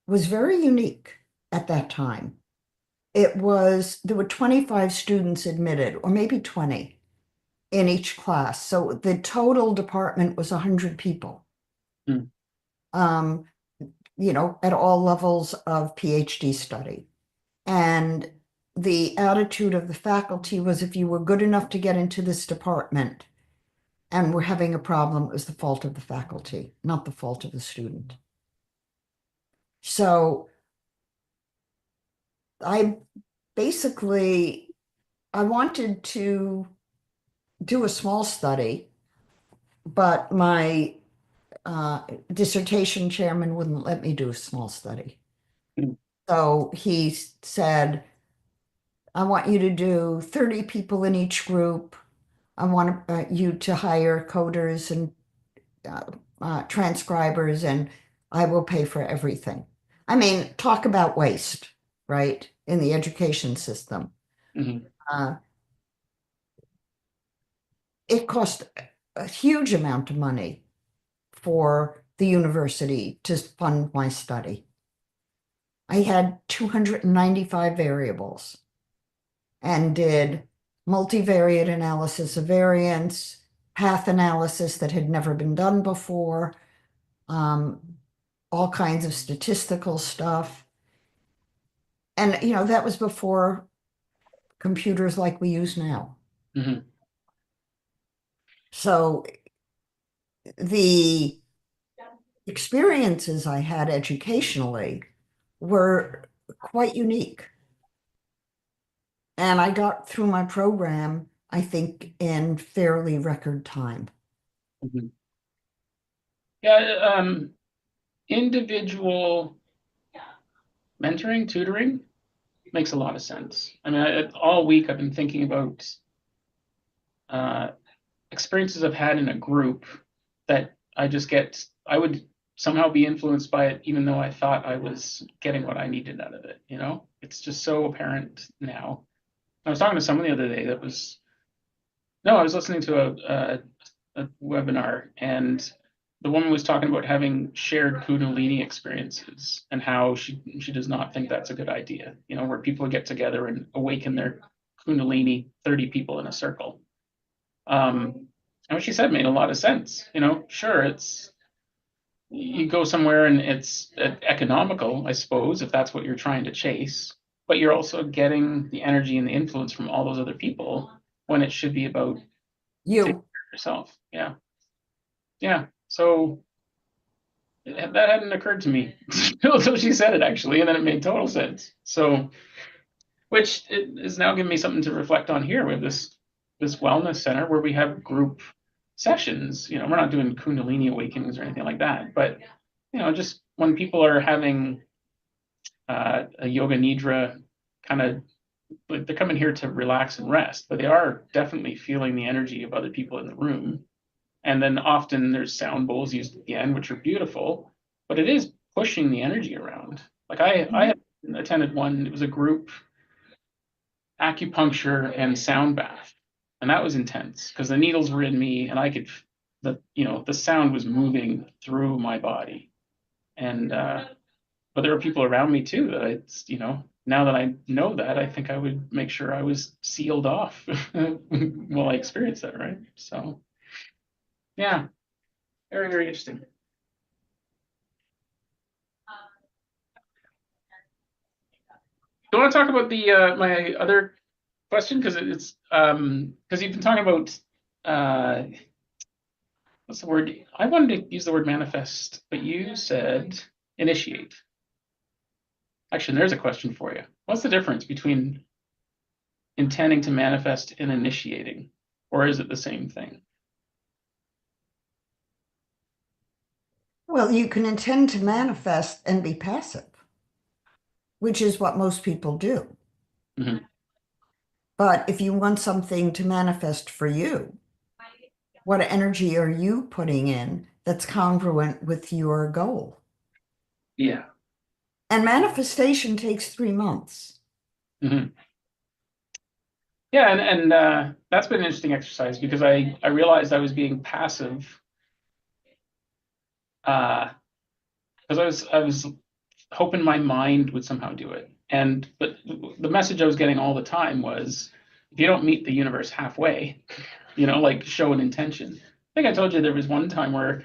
was very unique at that time. There were 25 students admitted, or maybe 20 in each class. So the total department was 100 people, Hmm. um, at all levels of PhD study. And the attitude of the faculty was if you were good enough to get into this department and were having a problem, it was the fault of the faculty, not the fault of the student. So I basically I wanted to do a small study, but my uh, dissertation chairman wouldn't let me do a small study. Hmm. So he said, I want you to do 30 people in each group. I want you to hire coders and uh, transcribers, and I will pay for everything. Talk about waste, right? In the education system. Hmm. Uh, it cost a huge amount of money for the university to fund my study. I had 295 variables and did multivariate analysis of variance, path analysis that had never been done before, um, all kinds of statistical stuff. And, that was before computers like we use now. Hmm. So the experiences I had educationally were quite unique. And I got through my program, I think, in fairly record time. Hmm. Yeah, individual mentoring, tutoring makes a lot of sense. I mean, all week I've been thinking about uh, experiences I've had in a group that I would somehow be influenced by it, even though I thought I was getting what I needed out of it. It's just so apparent now. I was talking to someone the other day that was, no, I was listening to a webinar, and the woman was talking about having shared Kundalini experiences and how she does not think that's a good idea, where people get together and awaken their Kundalini, 30 people in a circle. And what she said made a lot of sense. Sure, it's you go somewhere and it's economical, I suppose, if that's what you're trying to chase, but you're also getting the energy and the influence from all those other people when it should be about taking You, care of yourself. Yeah. Yeah. So that hadn't occurred to me until she said it, actually, and then it made total sense. So, which it is now giving me something to reflect on here. We have this wellness center where we have group sessions. We're not doing Kundalini awakenings or anything like that, but just when people are having a yoga nidra kind of, like, they're coming here to relax and rest, but they are definitely feeling the energy of other people in the room. And then often there's sound bowls used at the end, which are beautiful, but it is pushing the energy around. Like I had attended one, it was a group acupuncture and sound bath. And that was intense because the needles were in me and I could, the sound was moving through my body. And, but there were people around me too that it's, now that I know that, I think I would make sure I was sealed off while I experienced that, right? So yeah, very, very interesting. Do you want to talk about the my other question? Because it's because you've been talking about what's the word? I wanted to use the word manifest, but you said initiate. Actually, there's a question for you. What's the difference between intending to manifest and initiating? Or is it the same thing? Well, you can intend to manifest and be passive, which is what most people do. Hmm. But if you want something to manifest for you, what energy are you putting in that's congruent with your goal? Yeah. And manifestation takes 3 months. Hmm. Yeah, and that's been an interesting exercise because I realized I was being passive because I was hoping my mind would somehow do it. And but the message I was getting all the time was if you don't meet the universe halfway, like show an intention. I think I told you there was one time where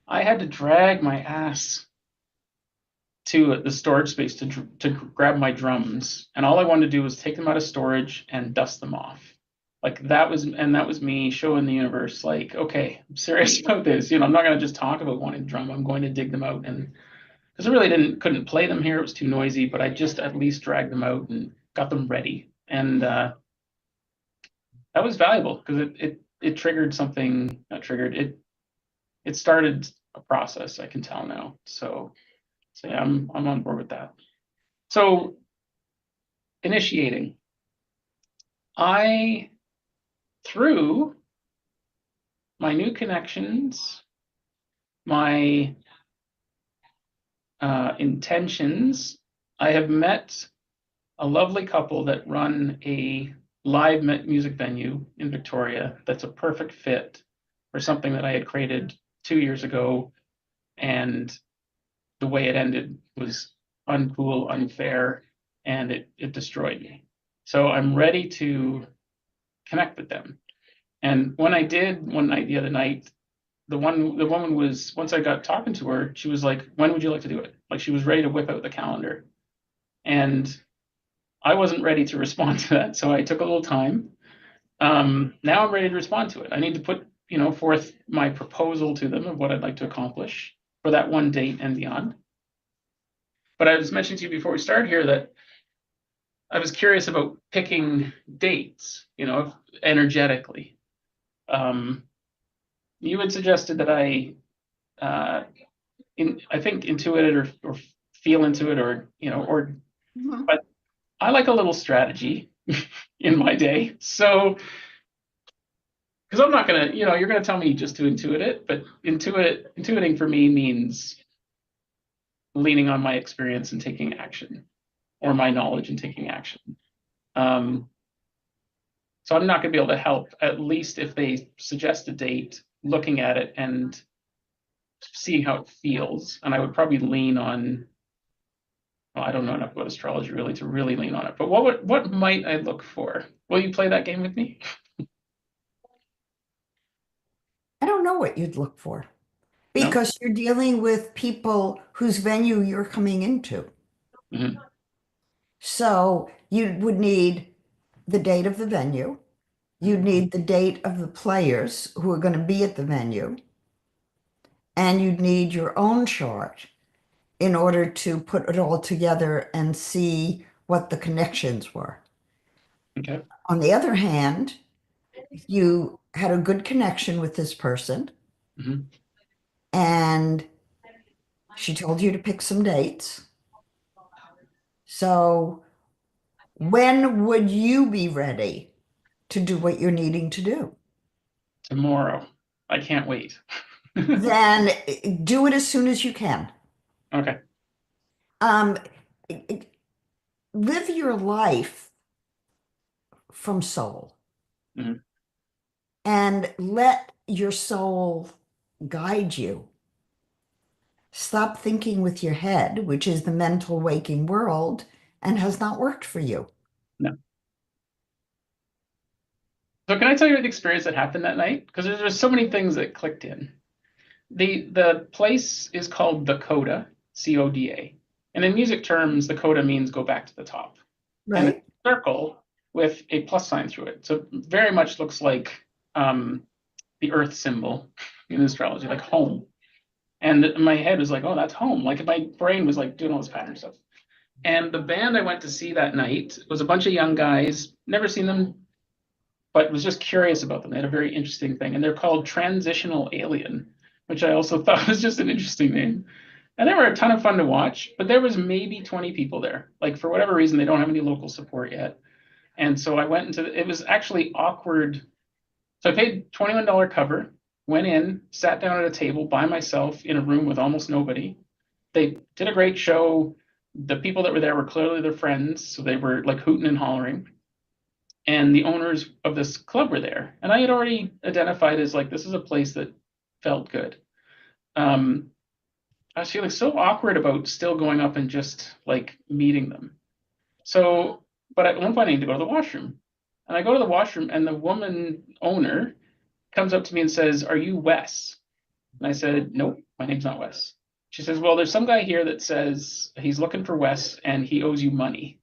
I had to drag my ass to the storage space to grab my drums, and all I wanted to do was take them out of storage and dust them off. Like that was me showing the universe, like, okay, I'm serious about this. I'm not going to just talk about wanting to drum. I'm going to dig them out, and because I really couldn't play them here, it was too noisy. But I just at least dragged them out and got them ready, and that was valuable because it triggered something. Not triggered it. It started a process. I can tell now. So yeah, I'm on board with that. So initiating. I, through my new connections, my intentions, I have met a lovely couple that run a live music venue in Victoria that's a perfect fit for something that I had created 2 years ago. And the way it ended was uncool, unfair, and it destroyed me. So I'm ready to connect with them. And when I did one night, the other night, the woman was, once I got talking to her, she was like, "When would you like to do it?" Like she was ready to whip out the calendar, and I wasn't ready to respond to that, so I took a little time. Now I'm ready to respond to it. I need to put forth my proposal to them of what I'd like to accomplish for that one date and beyond. But I was mentioning to you before we started here that I was curious about picking dates, energetically. Um, you had suggested that uh, I think intuit it or feel into it or Mhm. but I like a little strategy in my day. So because I'm not gonna, you're gonna tell me just to intuit it, but intuiting for me means leaning on my experience and taking action, or my knowledge and taking action. Um, so I'm not gonna be able to help, at least if they suggest a date, looking at it and seeing how it feels. And I would probably lean on, well, I don't know enough about astrology really to really lean on it. But what might I look for? Will you play that game with me? I don't know what you'd look for No? because you're dealing with people whose venue you're coming into. Hmm. So you would need the date of the venue. You'd need the date of the players who are going to be at the venue. And you'd need your own chart in order to put it all together and see what the connections were. Okay. On the other hand, you had a good connection with this person Hmm. and she told you to pick some dates. So when would you be ready to do what you're needing to do? Tomorrow. I can't wait. Then do it as soon as you can. Okay. Um, Live your life from soul Hmm. and let your soul guide you. Stop thinking with your head, which is the mental waking world, and has not worked for you. No. So can I tell you the experience that happened that night? Because there's so many things that clicked in. The place is called the coda, CODA. And in music terms, the coda means go back to the top. And it's Right? a circle with a plus sign through it. So it very much looks like um, the earth symbol in astrology, like home. And my head was like, oh, that's home. Like my brain was like doing all this pattern stuff. And the band I went to see that night was a bunch of young guys, never seen them, but was just curious about them. They had a very interesting thing. And they're called Transitional Alien, which I also thought was just an interesting name. And they were a ton of fun to watch, but there was maybe 20 people there. Like for whatever reason, they don't have any local support yet. And so I went into it was actually awkward. So I paid $21 cover, went in, sat down at a table by myself in a room with almost nobody. They did a great show. The people that were there were clearly their friends, so they were like hooting and hollering. And the owners of this club were there. And I had already identified as like, this is a place that felt good. Um, I was feeling so awkward about still going up and just like meeting them. So, but at one point I need to go to the washroom. And I go to the washroom and the woman owner comes up to me and says, "Are you Wes?" And I said, "Nope, my name's not Wes." She says, "Well, there's some guy here that says he's looking for Wes and he owes you money."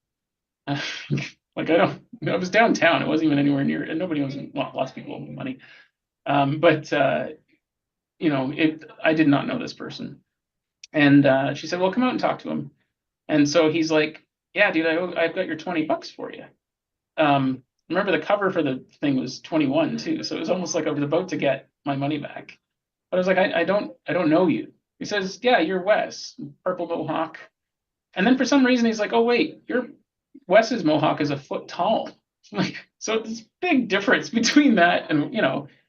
Like I don't, I was downtown. It wasn't even anywhere near, and nobody owes, well, lots of people owe me money. But I did not know this person. And she said, "Well, come out and talk to him." And so he's like, "Yeah, dude, I've got your $20 for you." Remember the cover for the thing was 21 too, so it was almost like I was about to get my money back. But I was like, I don't know you. He says, "Yeah, you're Wes, purple mohawk." And then for some reason he's like, "Oh wait, your Wes's mohawk is a foot tall." Like, so this big difference between that and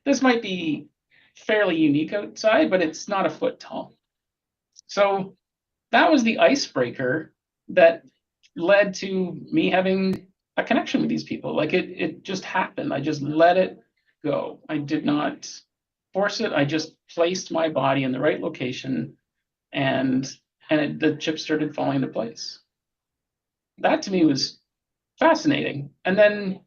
this might be fairly unique outside, but it's not a foot tall. So that was the icebreaker that led to me having a connection with these people. Like it just happened. I just let it go. I did not force it. I just placed my body in the right location, and the chips started falling into place. That to me was fascinating. And then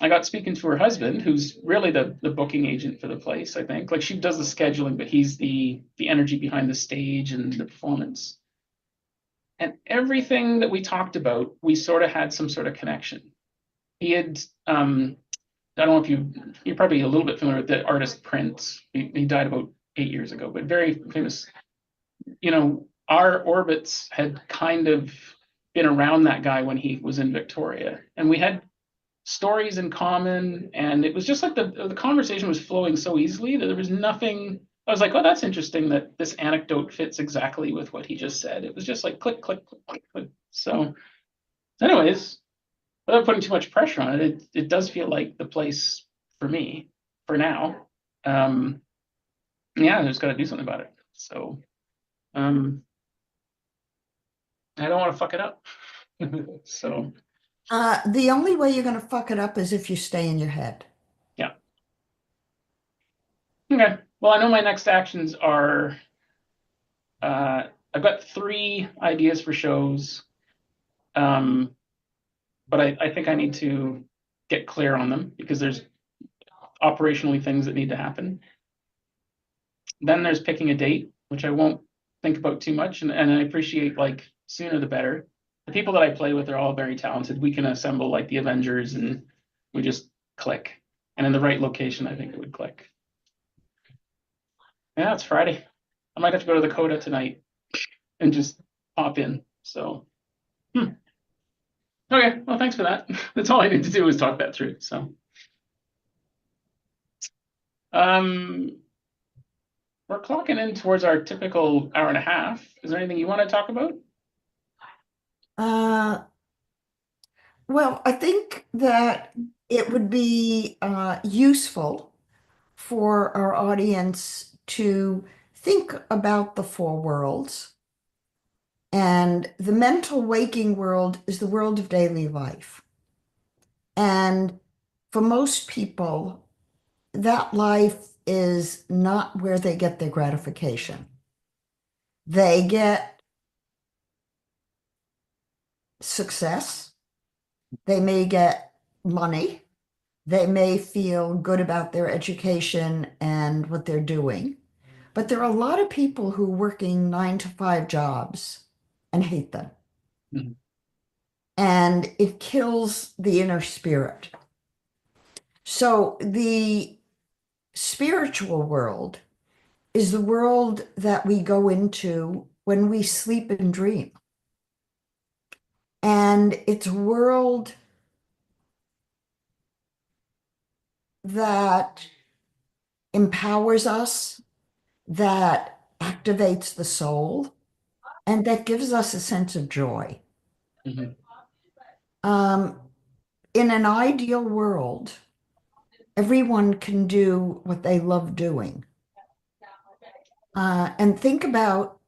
I got speaking to her husband, who's really the booking agent for the place, I think. Like she does the scheduling, but he's the energy behind the stage and the performance. And everything that we talked about, we sort of had some sort of connection. He had, I don't know if you're probably a little bit familiar with the artist Prince. He died about 8 years ago, but very famous. Our orbits had kind of been around that guy when he was in Victoria, and we had stories in common, and it was just like the conversation was flowing so easily that there was nothing. I was like, oh, that's interesting that this anecdote fits exactly with what he just said. It was just like click, click, click, click, click. So, anyways, without putting too much pressure on it, it does feel like the place for me for now. Yeah, I just got to do something about it. So, um, I don't want to fuck it up. So, The only way you're going to fuck it up is if you stay in your head. yeah. Okay. Well, I know my next actions are I've got 3 ideas for shows, um, but I think I need to get clear on them because there's operationally things that need to happen. Then there's picking a date, which I won't think about too much, and I appreciate like sooner the better. The people that I play with are all very talented. We can assemble like the Avengers and we just click. And in the right location, I think it would click. Yeah, it's Friday. I might have to go to the Coda tonight and just pop in. So, okay. Well, thanks for that. That's all I need to do is talk that through. So, um, we're clocking in towards our typical hour and a half. Is there anything you want to talk about? Uh, well, I think that it would be useful for our audience to think about the four worlds. And the mental waking world is the world of daily life. And for most people, that life is not where they get their gratification. They get success, they may get money, they may feel good about their education and what they're doing. But there are a lot of people who are working 9 to 5 jobs and hate them. Mhm. And it kills the inner spirit. So the spiritual world is the world that we go into when we sleep and dream. And it's a world that empowers us, that activates the soul, and that gives us a sense of joy. Mhm. Um, in an ideal world, everyone can do what they love doing. And think about,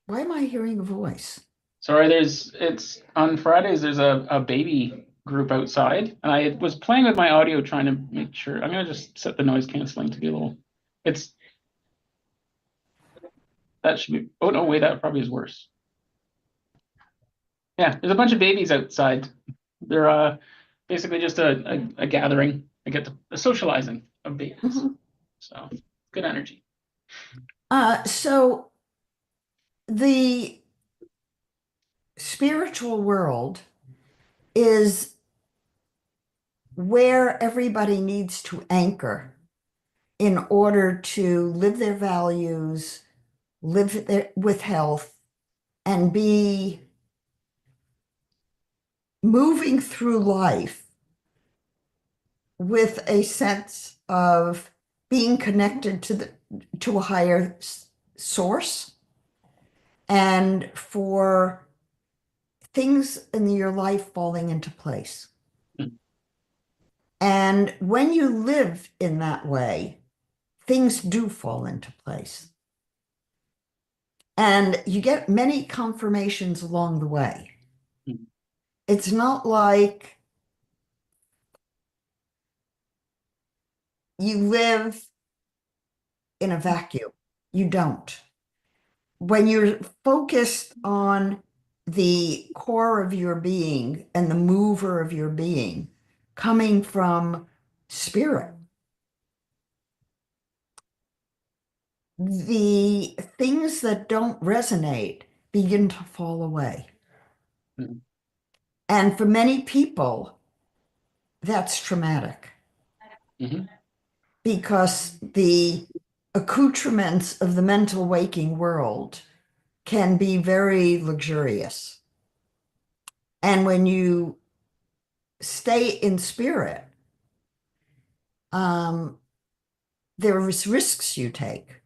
why am I hearing a voice? Sorry, it's on Fridays, there's a baby group outside, and I was playing with my audio trying to make sure. I'm gonna just set the noise canceling to be a little, it's, that should be, oh no, wait, that probably is worse. Yeah, there's a bunch of babies outside. They're basically just a gathering. I get a socializing of babies. Mhm. So good energy. So the spiritual world is where everybody needs to anchor in order to live their values, with health, and be moving through life with a sense of being connected to a higher source, and for things in your life falling into place. Mhm. And when you live in that way, things do fall into place. And you get many confirmations along the way. It's not like you live in a vacuum. You don't. When you're focused on the core of your being and the mover of your being coming from spirit, the things that don't resonate begin to fall away. Mhm. And for many people, that's traumatic Mhm. because the accoutrements of the mental waking world can be very luxurious. And when you stay in spirit, um, there is risks you take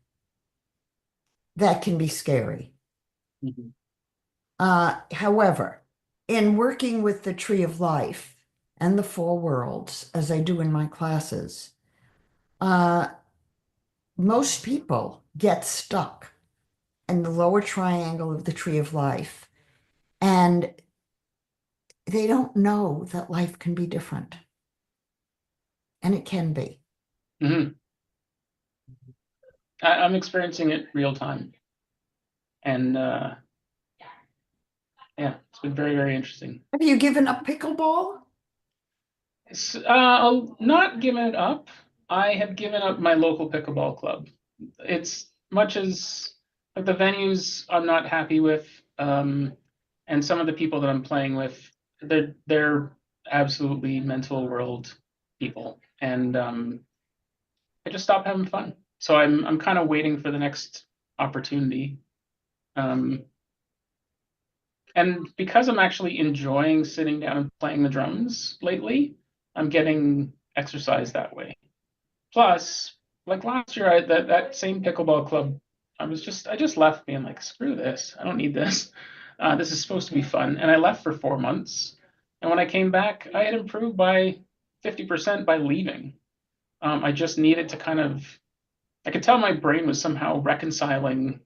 that can be scary. Mhm. However, in working with the tree of life and the four worlds, as I do in my classes, uh, most people get stuck in the lower triangle of the tree of life, and they don't know that life can be different. And it can be. Mhm. I'm experiencing it real time, and yeah, it's been very, very interesting. Have you given up pickleball? I'll not given it up. I have given up my local pickleball club. It's much as like the venues I'm not happy with, and some of the people that I'm playing with, they're absolutely mental world people, and I just stopped having fun. So I'm kind of waiting for the next opportunity. Um, and because I'm actually enjoying sitting down and playing the drums lately, I'm getting exercise that way. Plus, like last year, that same pickleball club, I just left being like, screw this, I don't need this. This is supposed to be fun, and I left for 4 months. And when I came back, I had improved by 50% by leaving. I just needed to kind of, I could tell my brain was somehow reconciling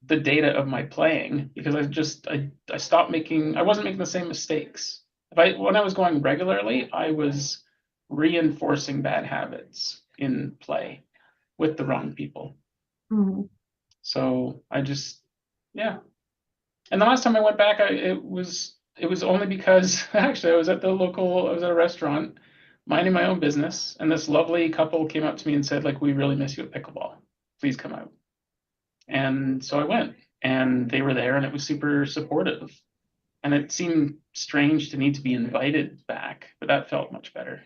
the data of my playing because I stopped making, I wasn't making the same mistakes. If I When I was going regularly, I was reinforcing bad habits in play with the wrong people. Mhm. So I just, yeah, And the last time I went back, it was only because actually I was at a restaurant minding my own business, and this lovely couple came up to me and said, like, we really miss you at pickleball. Please come out. And so I went, and they were there, and it was super supportive. And it seemed strange to need to be invited back, but that felt much better.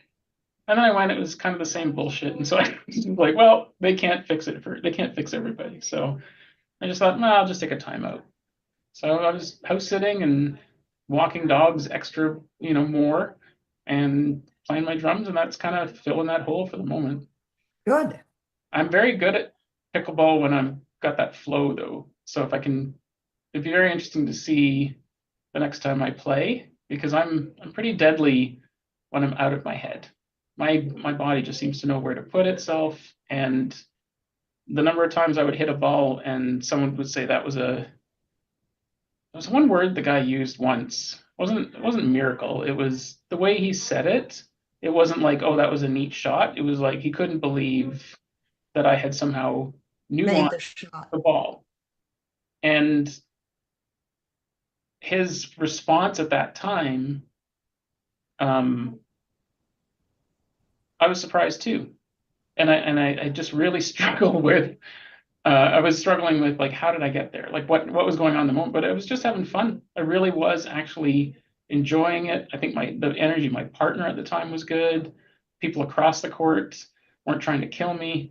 And then I went, it was kind of the same bullshit. And so I was like, well, they can't fix everybody. So I just thought, well, I'll just take a time out. So I was house sitting and walking dogs extra, more and playing my drums, and that's kind of filling that hole for the moment. Good. I'm very good at pickleball when I'm got that flow though. So it'd be very interesting to see the next time I play because I'm pretty deadly when I'm out of my head. My body just seems to know where to put itself, and the number of times I would hit a ball and someone would say that was a there was one word the guy used once. It wasn't miracle. It was the way he said it. It wasn't like, oh, that was a neat shot. It was like he couldn't believe that I had somehow Made nuanced the shot. the ball. And his response at that time, um, I was surprised too. And I just really struggled with I was struggling with like how did I get there? Like what was going on in the moment? But I was just having fun. I really was actually enjoying it. I think the energy of my partner at the time was good. People across the court weren't trying to kill me,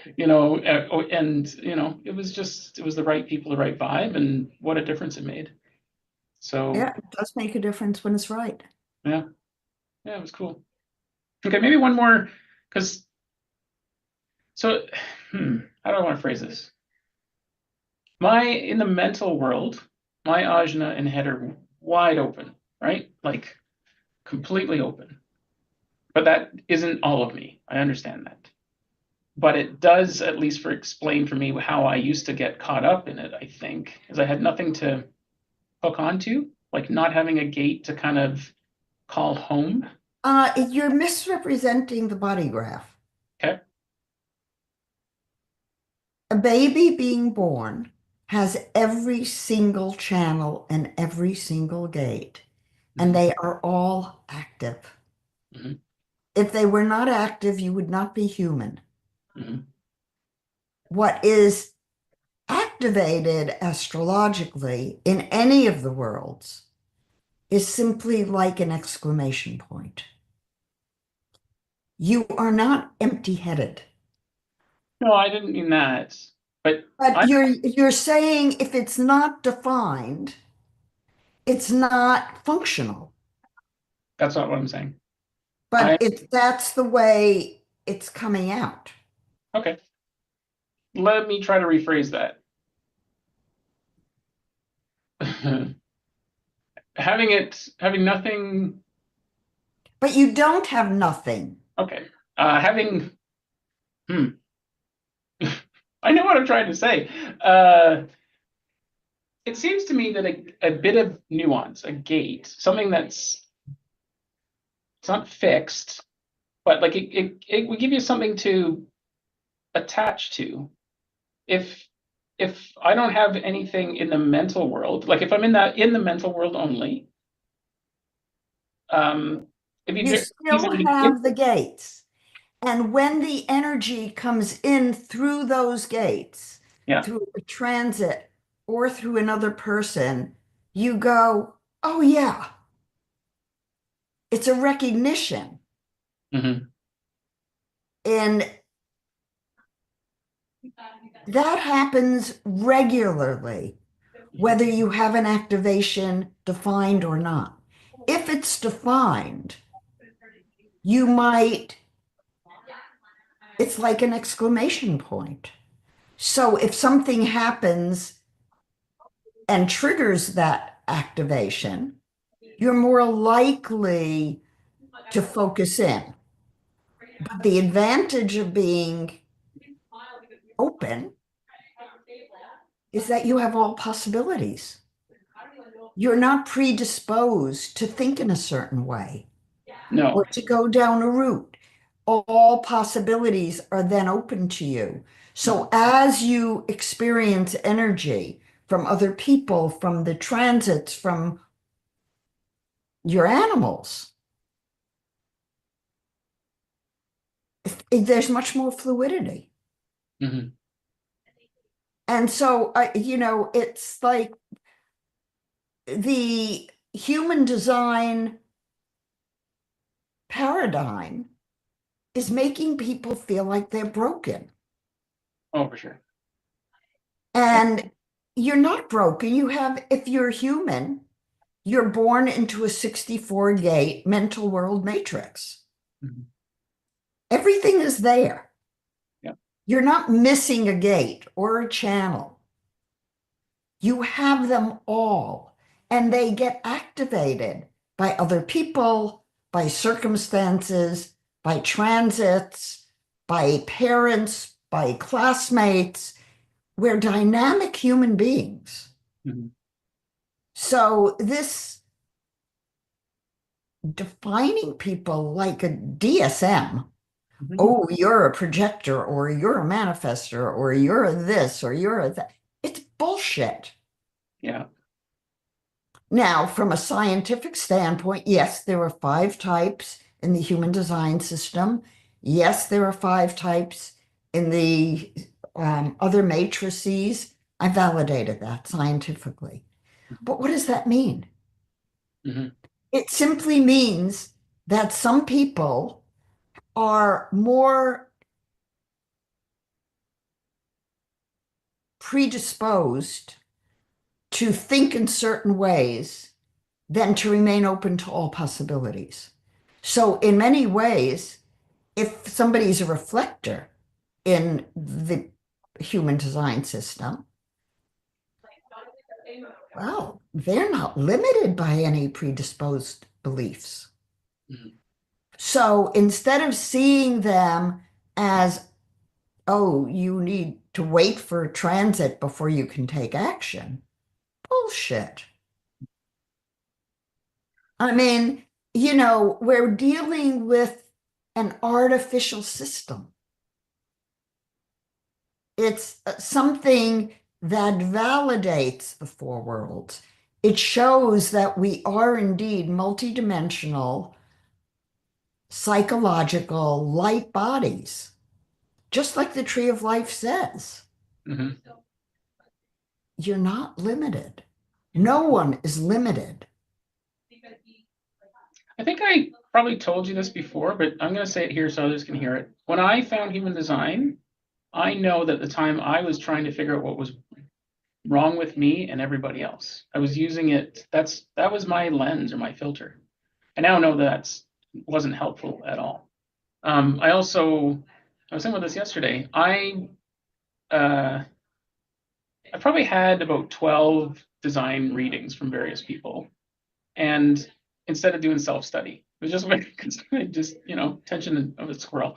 and it was the right people, the right vibe, and what a difference it made. So Yeah, it does make a difference when it's right. yeah, yeah, it was cool. Okay, maybe one more because so how do I want to phrase this? My in the mental world, my ajna and head are wide open, right? Like completely open. But that isn't all of me. I understand that. But it does at least for explain for me how I used to get caught up in it, I think, is I had nothing to hook onto, like not having a gate to kind of call home. You're misrepresenting the body graph. Okay. A baby being born has every single channel and every single gate, and Mm-hmm. they are all active. Mm-hmm. If they were not active, you would not be human. Mm-hmm. What is activated astrologically in any of the worlds is simply like an exclamation point. You are not empty-headed. No, I didn't mean that. But But I you're saying if it's not defined, it's not functional. that's not what I'm saying. But I if that's the way it's coming out. okay. Let me try to rephrase that. Having nothing. But you don't have nothing. Okay. Having hmm, I know what I'm trying to say. It seems to me that a bit of nuance, a gate, something that's it's not fixed, but like it would give you something to attach to. If if I don't have anything in the mental world, like if I'm in the mental world only, it'd be You very easy still to have the gates. And when the energy comes in through those gates, yeah. through a transit or through another person, you go, oh, yeah, it's a recognition. Hmm. And that happens regularly, whether you have an activation defined or not. If it's defined, you might, it's like an exclamation point. So if something happens and triggers that activation, you're more likely to focus in. But the advantage of being open is that you have all possibilities. You're not predisposed to think in a certain way or No. to go down a route. All possibilities are then open to you. So as you experience energy from other people, from the transits, from your animals. There's much more fluidity. Hmm. And so, it's like the human design paradigm is making people feel like they're broken. Oh, for sure. Yeah. And you're not broken. If you're human, you're born into a 64 gate mental world matrix. Mhm. Everything is there. Yeah. You're not missing a gate or a channel. You have them all, and they get activated by other people, by circumstances, by transits, by parents, by classmates. We're dynamic human beings. Mhm. So, this defining people like a DSM, Mhm. oh, you're a projector, or you're a manifester, or you're a this, or you're a that, it's bullshit. Yeah. Now, from a scientific standpoint, yes, there are five types in the human design system. Yes, there are five types in the other matrices. I validated that scientifically. But what does that mean? Hmm. It simply means that some people are more predisposed to think in certain ways than to remain open to all possibilities. So, in many ways, if somebody's a reflector in the human design system, well, they're not limited by any predisposed beliefs. Hmm. So instead of seeing them as, oh, you need to wait for transit before you can take action, bullshit. I mean, we're dealing with an artificial system. It's something that validates the four worlds. It shows that we are indeed multidimensional, psychological light bodies, just like the Tree of Life says. Hmm. You're not limited. No one is limited. I think I probably told you this before, but I'm going to say it here so others can hear it. When I found human design, I know that at the time I was trying to figure out what was wrong with me and everybody else. I was using it. That was my lens or my filter. I now know that wasn't helpful at all. I was thinking about this yesterday. Uh, I probably had about 12 design readings from various people, and instead of doing self-study, it was just just attention of a squirrel.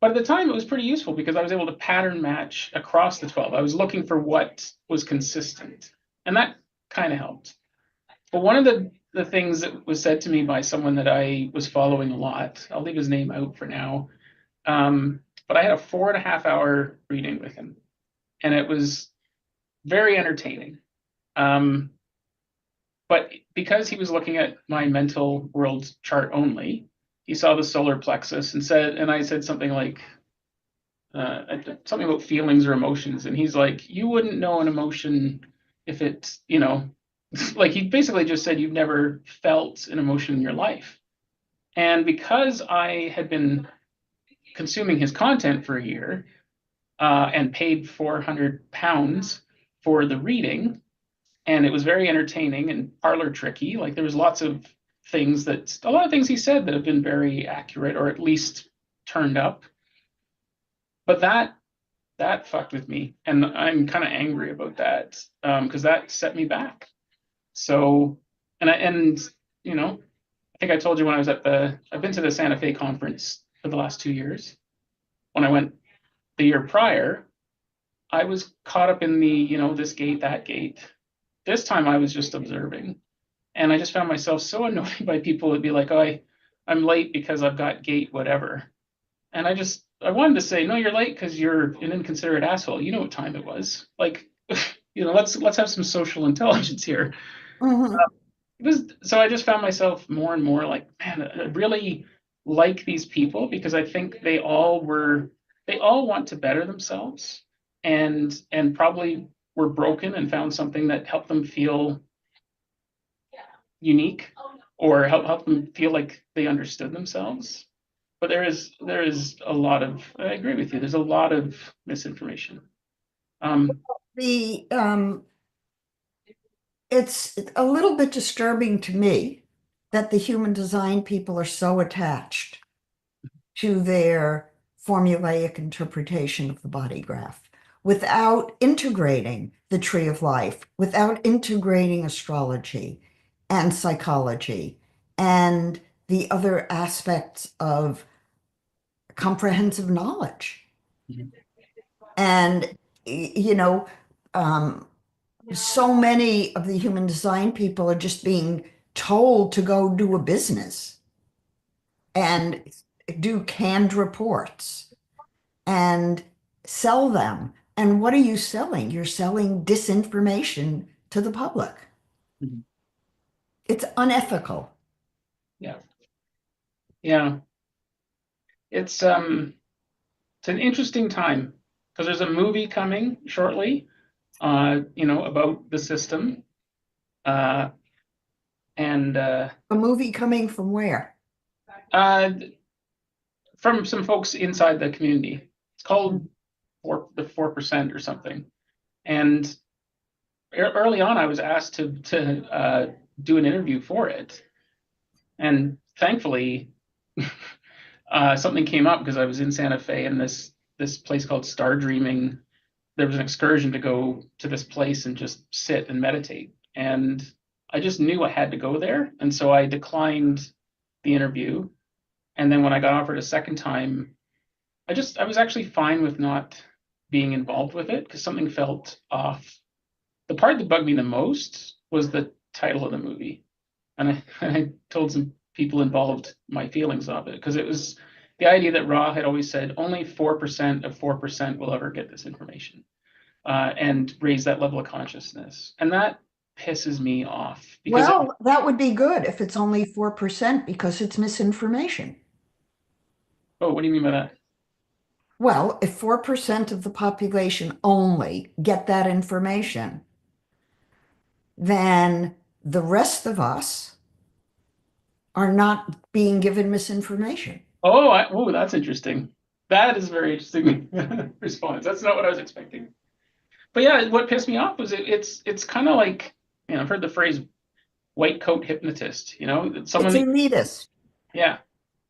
But at the time, it was pretty useful because I was able to pattern match across the 12. I was looking for what was consistent, and that kind of helped. But one of the things that was said to me by someone that I was following a lot, I'll leave his name out for now. But I had a 4.5 hour reading with him, and it was very entertaining. Um, but because he was looking at my mental world chart only, he saw the solar plexus and I said something like, something about feelings or emotions, and he's like, "You wouldn't know an emotion if it's, like he basically just said you've never felt an emotion in your life." And because I had been consuming his content for a year and paid £400 for the reading, and it was very entertaining and parlor tricky. Like there was a lot of things he said that have been very accurate or at least turned up. But that fucked with me, and I'm kind of angry about that because that set me back. So, and I think I told you when I've been to the Santa Fe conference for the last 2 years. When I went the year prior, I was caught up in the this gate, that gate. This time I was just observing, and I just found myself so annoyed by people who'd be like, "Oh, I'm late because I've got gate whatever," and I wanted to say, "No, you're late because you're an inconsiderate asshole. You know what time it was." Like, let's have some social intelligence here. Mhm. It was so I just found myself more and more like, man, I really like these people because I think they all want to better themselves and probably were broken and found something that helped them feel unique or help them feel like they understood themselves. But there is a lot of I agree with you. There's a lot of misinformation. Um, The it's a little bit disturbing to me that the human design people are so attached to their formulaic interpretation of the body graph without integrating the tree of life, without integrating astrology and psychology and the other aspects of comprehensive knowledge. And, you know, um, so many of the human design people are just being told to go do a business and do canned reports and sell them. And what are you selling? You're selling disinformation to the public. It's unethical. yeah, yeah. It's it's an interesting time because there's a movie coming shortly, about the system, uh, and A movie coming from where? uh, from some folks inside the community. It's called the 4% or something. And early on, I was asked to do an interview for it, and thankfully, something came up because I was in Santa Fe and this place called Star Dreaming. There was an excursion to go to this place and just sit and meditate. And I just knew I had to go there. And so I declined the interview. And then when I got offered a second time, I was actually fine with not being involved with it because something felt off. The part that bugged me the most was the title of the movie. And I told some people involved my feelings of it because it was the idea that Ra had always said only 4% of 4% will ever get this information and raise that level of consciousness. And that pisses me off because Well, that would be good if it's only 4% because it's misinformation. oh, what do you mean by that? Well, if 4% of the population only get that information, then the rest of us are not being given misinformation. Oh, that's interesting. That is a very interesting response. That's not what I was expecting. But yeah, what pissed me off was it's kind of like, I've heard the phrase white coat hypnotist, someone It's that, elitist. yeah,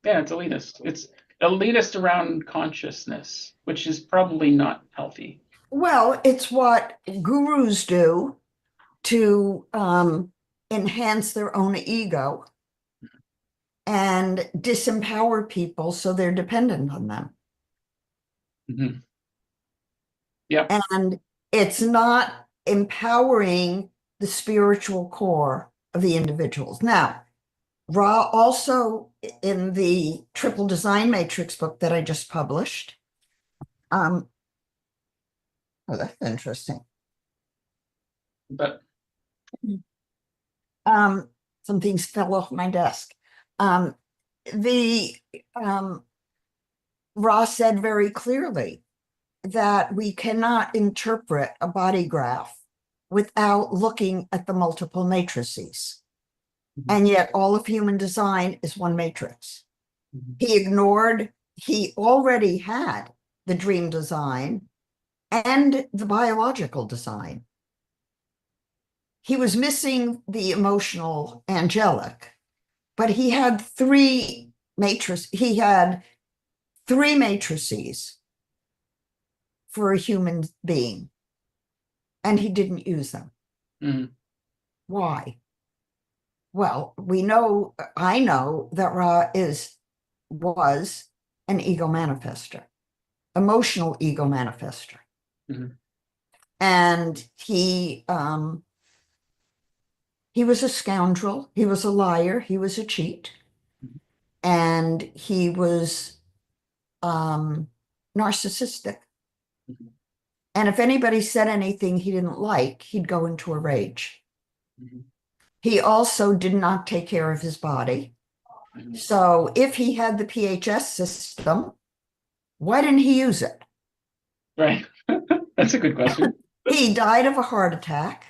yeah, it's elitist. It's elitist around consciousness, which is probably not healthy. Well, it's what gurus do to enhance their own ego and disempower people so they're dependent on them. Hmm. Yep. And it's not empowering the spiritual core of the individuals. Now, Ra also in the Triple Design Matrix book that I just published. Um, oh, that's interesting. But Um, some things fell off my desk. Um, the Ra said very clearly that we cannot interpret a body graph without looking at the multiple matrices. mhm, And yet all of human design is one matrix. mhm, He already had the dream design and the biological design. He was missing the emotional angelic, but he had three matrices for a human being, and he didn't use them. mhm, Why? Well, I know that was an ego manifester, emotional ego manifester. mhm, And he was a scoundrel, he was a liar, he was a cheat, and he was um narcissistic. mhm. And if anybody said anything he didn't like, he'd go into a rage. Mhm. He also did not take care of his body. Mhm. So if he had the PHS system, why didn't he use it? Right. That's a good question. He died of a heart attack.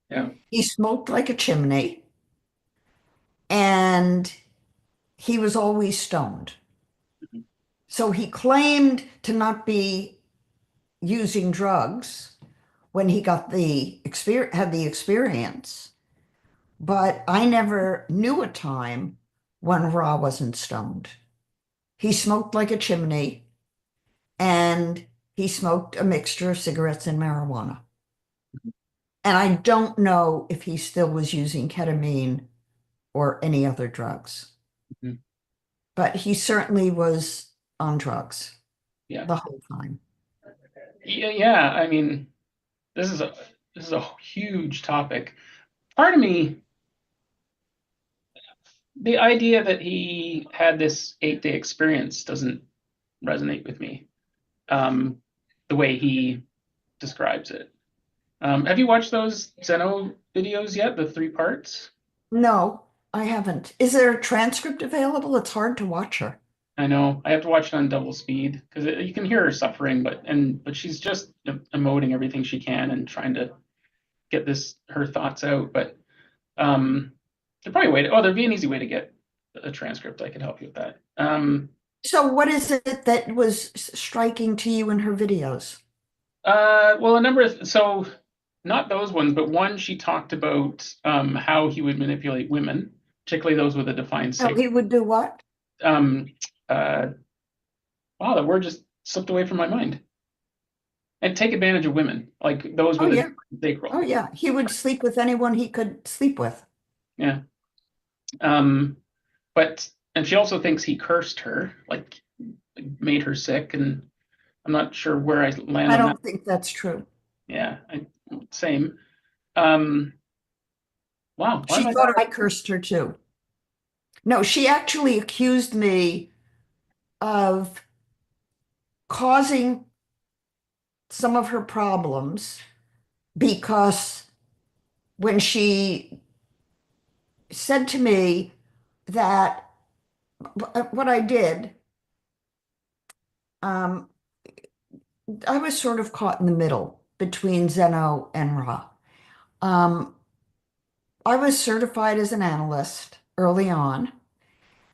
Yeah. He smoked like a chimney, and he was always stoned. Mhm. So he claimed to not be using drugs when he got the experience, had the experience, but I never knew a time when Ra wasn't stoned. He smoked like a chimney, and he smoked a mixture of cigarettes and marijuana. And I don't know if he still was using ketamine or any other drugs, Mhm. but he certainly was on drugs Yeah. the whole time. Yeah, yeah. I mean, this is a this is a huge topic. Part of me, the idea that he had this 8-day experience doesn't resonate with me. Um, the way he describes it. Have you watched those Zeno videos yet? The three parts? No, I haven't. Is there a transcript available? It's hard to watch her. I know I have to watch it on double speed because you can hear her suffering, but she's just emoting everything she can and trying to get this her thoughts out. But there'd probably a way to, oh, there'd be an easy way to get a transcript. I could help you with that. So, what is it that was striking to you in her videos? Well, so not those ones, but one she talked about how he would manipulate women, particularly those with a defined How sig. he would do what? Um, uh, wow, that word just slipped away from my mind. And take advantage of women, like those Oh, with a yeah. defined Oh, sacral. yeah. He would sleep with anyone he could sleep with. Yeah. Um, but and she also thinks he cursed her, like made her sick, and I'm not sure where I land I on that. don't think that's true. Yeah, same. Um, wow, why She am I thought I cursed her too. No, she actually accused me of causing some of her problems because when she said to me that what I did, um, I was sort of caught in the middle between Zeno and Ra. Um, I was certified as an analyst early on.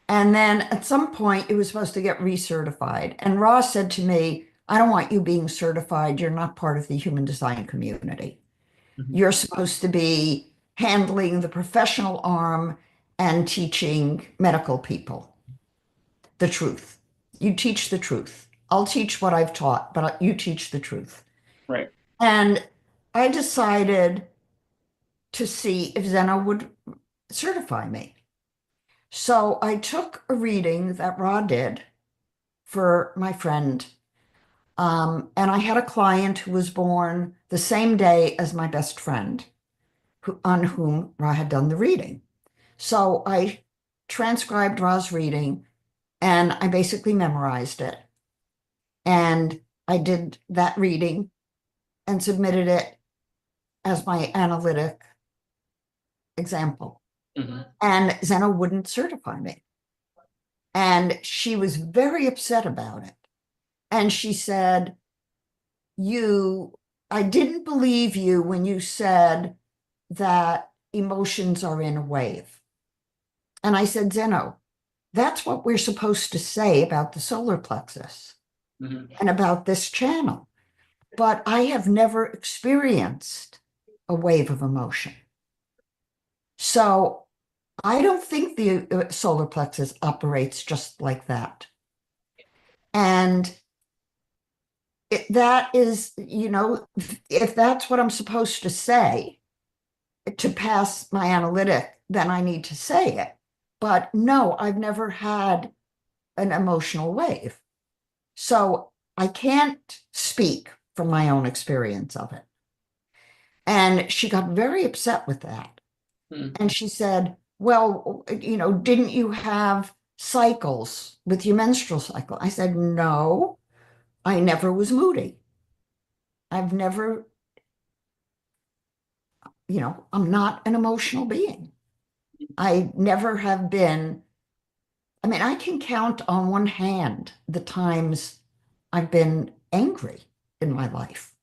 And then at some point, it was supposed to get recertified. And Ra said to me, I don't want you being certified. You're not part of the human design community. Mhm. You're supposed to be handling the professional arm and teaching medical people the truth. You teach the truth. I'll teach what I've taught, but you teach the truth. Right. And I decided to see if Zeno would certify me. So I took a reading that Ra did for my friend. And I had a client who was born the same day as my best friend, on whom Ra had done the reading. So I transcribed Ra's reading and I basically memorized it. And I did that reading and submitted it as my analytic example. Hmm. And Zena wouldn't certify me. And she was very upset about it. And she said, You, I didn't believe you when you said that emotions are in a wave. And I said, Zeno, that's what we're supposed to say about the solar plexus Hmm. and about this channel. But I have never experienced a wave of emotion. So I don't think the solar plexus operates just like that. And that is, if that's what I'm supposed to say to pass my analytic, then I need to say it. But no, I've never had an emotional wave. So I can't speak from my own experience of it. And she got very upset with that. Hmm. And she said, Well, didn't you have cycles with your menstrual cycle? I said, No, I never was moody. I've never, I'm not an emotional being. I never have been. I mean, I can count on one hand the times I've been angry in my life,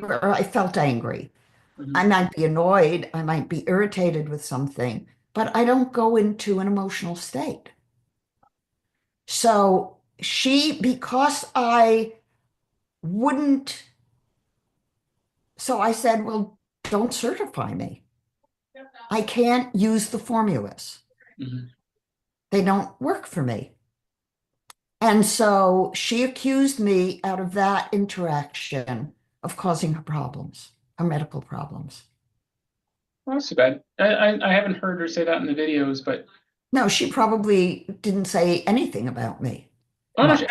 or I felt angry. I Mhm. might be annoyed, I might be irritated with something, but I don't go into an emotional state. So because I wouldn't, so I said, well, don't certify me. I can't use the formulas. Mhm. They don't work for me. And so she accused me out of that interaction of causing her problems, her medical problems. Well, that's too bad. I haven't heard her say that in the videos, but No, she probably didn't say anything about me oh no, much.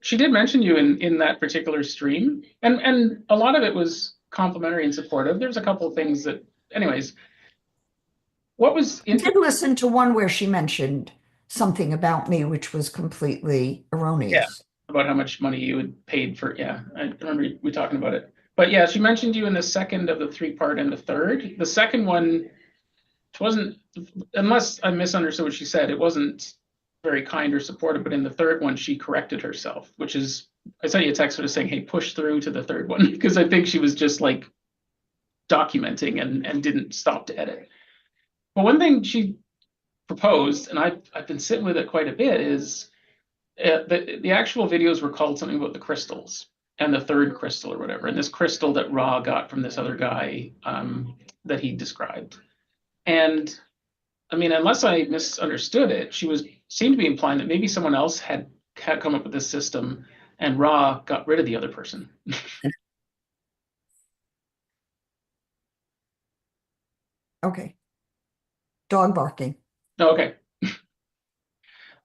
she did mention you in that particular stream, and a lot of it was complimentary and supportive. There's a couple of things that, anyways, what was I did interesting. listen to one where she mentioned something about me, which was completely Yeah, erroneous. about how much money you had paid for. Yeah, I remember we talking about it. But yeah, she mentioned you in the second of the three part and the third. The second one, she wasn't, unless I misunderstood what she said, it wasn't very kind or supportive. But in the third one, she corrected herself, which is, I sent you a text sort of saying, "Hey, push through to the third one," because I think she was just like documenting and didn't stop to edit. But one thing she proposed, and I've been sitting with it quite a bit, is the actual videos were called something about the crystals and the third crystal or whatever, and this crystal that Ra got from this other guy that he described. And I mean, unless I misunderstood it, she was seemed to be implying that maybe someone else had come up with this system, and Ra got rid of the other person. Okay. Dog barking. Oh, okay.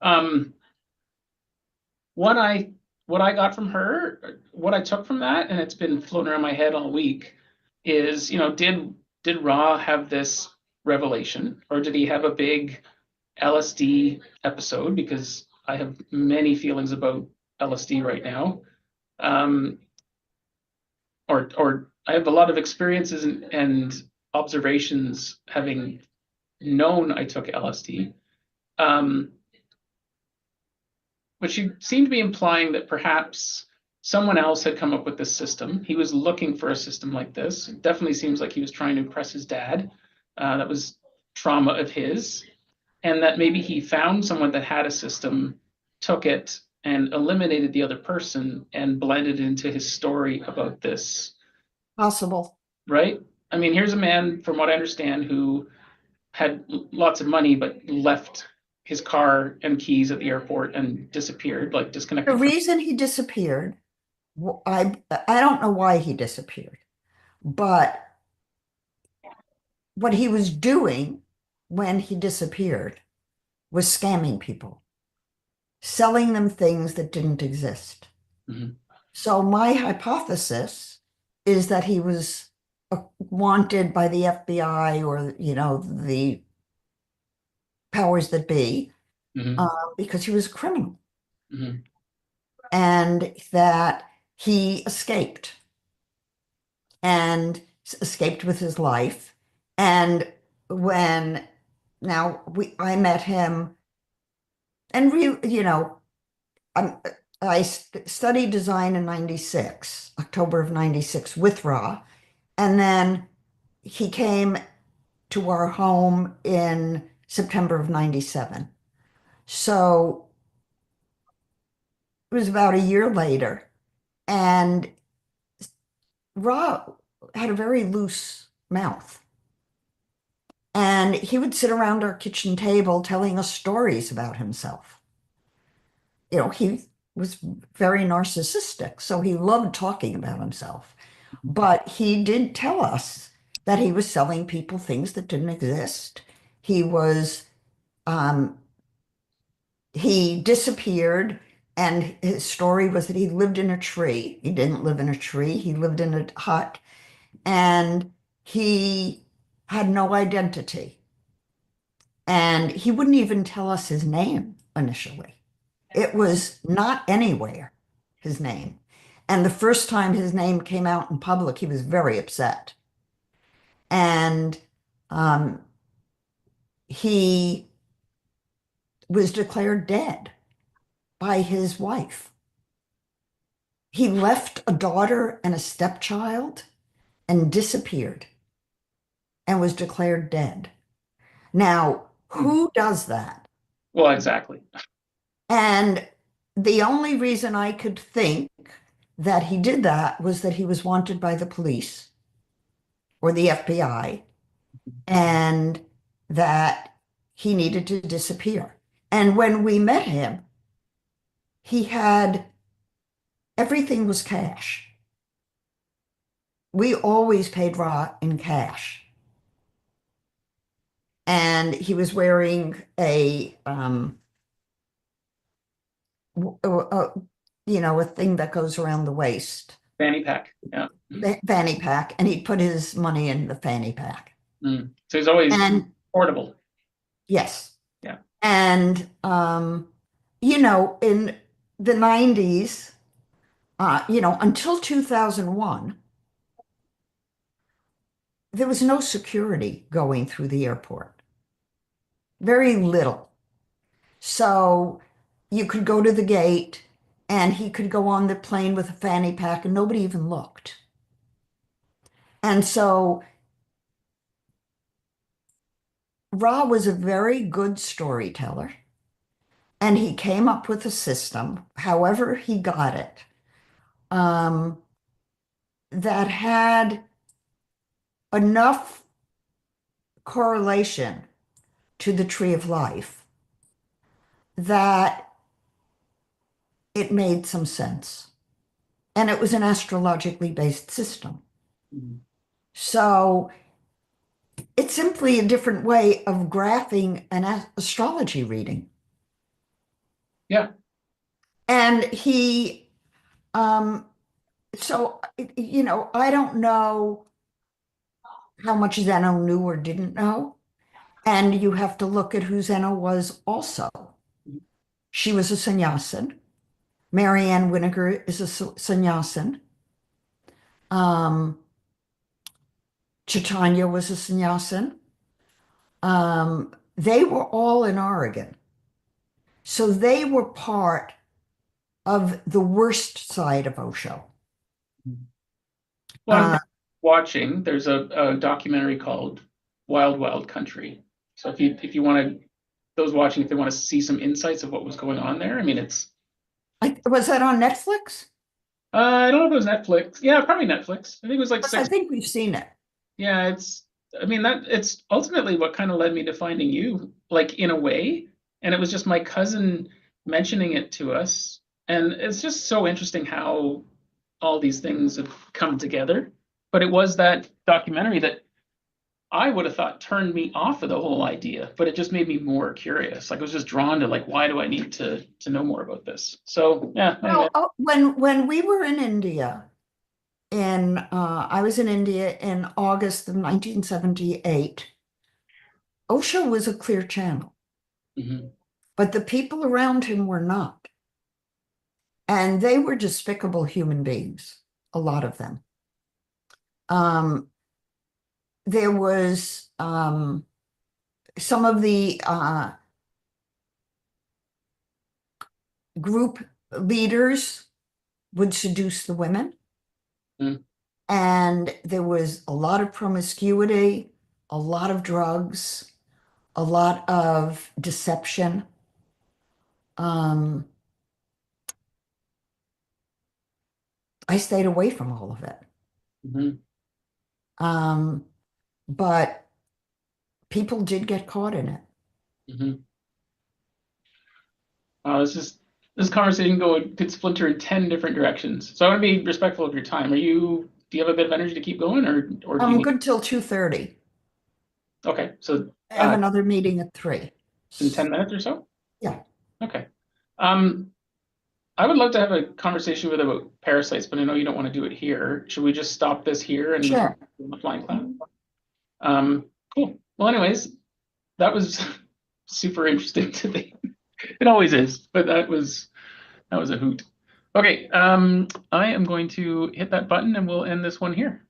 Um, what I what I got from her, what I took from that, and it's been floating around my head all week, is did Ra have this revelation, or did he have a big LSD episode? Because I have many feelings about LSD right now. Um, or I have a lot of experiences and observations having known I took LSD. Um, but she seemed to be implying that perhaps someone else had come up with this system. He was looking for a system like this. It definitely seems like he was trying to impress his dad. That was trauma of his. And that maybe he found someone that had a system, took it, and eliminated the other person and blended it into his story about this, Possible. right? I mean, here's a man, from what I understand, who had lots of money but left his car and keys at the airport and disappeared, like The disconnected from. reason he disappeared, I don't know why he disappeared, but what he was doing when he disappeared was scamming people, selling them things that didn't exist. Mhm. So my hypothesis is that he was wanted by the FBI or, the powers that be, Mhm. because he was a criminal Mhm. and that he escaped with his life. And when I met him and I'm, I studied design in 96, October of 96 with Ra. And then he came to our home in September of 97. So it was about a year later. And Ra had a very loose mouth. And he would sit around our kitchen table telling us stories about himself. He was very narcissistic, so he loved talking about himself. But he did tell us that he was selling people things that didn't exist. He was, um, he disappeared, and his story was that he lived in a tree. He didn't live in a tree, he lived in a hut, and he had no identity. And he wouldn't even tell us his name initially. It was not anywhere, his name. And the first time his name came out in public, he was very upset. And um, he was declared dead by his wife. He left a daughter and a stepchild and disappeared and was declared dead. Now, Hmm. who does that? Well, exactly. And the only reason I could think that he did that was that he was wanted by the police or the FBI and that he needed to disappear. And when we met him, he had everything was cash. We always paid Ra in cash. And he was wearing a a thing that goes around the waist, Fanny pack. Yeah. fanny pack, and he'd put his money in the fanny pack. Mm. So he's always And portable. yes, Yeah. and in the 90s, until 2001, there was no security going through the airport, very little. So you could go to the gate and he could go on the plane with a fanny pack and nobody even looked. And so Ra was a very good storyteller and he came up with a system, however he got it, um, that had enough correlation to the tree of life that it made some sense. And it was an astrologically based system. Mhm. So it's simply a different way of graphing an astrology reading. Yeah. And um, I don't know how much Zeno knew or didn't know. And you have to look at who Zeno was also. Mhm. She was a sannyasin. Marianne Winiger is a sannyasin. Um, Chaitanya was a sannyasin. They were all in Oregon. So they were part of the worst side of Osho. Well, I'm Uh, watching. There's a documentary called Wild Wild Country. So if you want to, those watching, if they want to see some insights of what was going on there, I mean, it's was that on Netflix? I don't know if it was Netflix. Yeah, probably Netflix. I think it was like Yes, I six. think we've seen it. Yeah, I mean, that it's ultimately what kind of led me to finding you, like in a way. And it was just my cousin mentioning it to us. And it's just so interesting how all these things have come together. But it was that documentary that I would have thought turned me off of the whole idea, but it just made me more curious. Like I was just drawn to like, why do I need to know more about this? So yeah, anyway. Well, when we were in India, I was in India in August of 1978. Osho was a clear channel, Mhm. but the people around him were not. And they were despicable human beings, a lot of them. Um, there was some of the group leaders would seduce the women, Mm. and there was a lot of promiscuity, a lot of drugs, a lot of deception. Um, I stayed away from all of it. Mhm. Um, but people did get caught in it. Mhm. This conversation could splinter in 10 different directions. So I want to be respectful of your time. Do you have a bit of energy to keep going or do you I'm need, good till 2:30. okay, so I have another meeting at 3. in 10 minutes or so? Yeah, Okay. Um, I would love to have a conversation with about parasites, but I know you don't want to do it here. Should we just stop this here and we can sure. do the flying cloud? Cool. Well, anyways, that was super interesting to me. It always is, but that was a hoot. Okay, I am going to hit that button and we'll end this one here.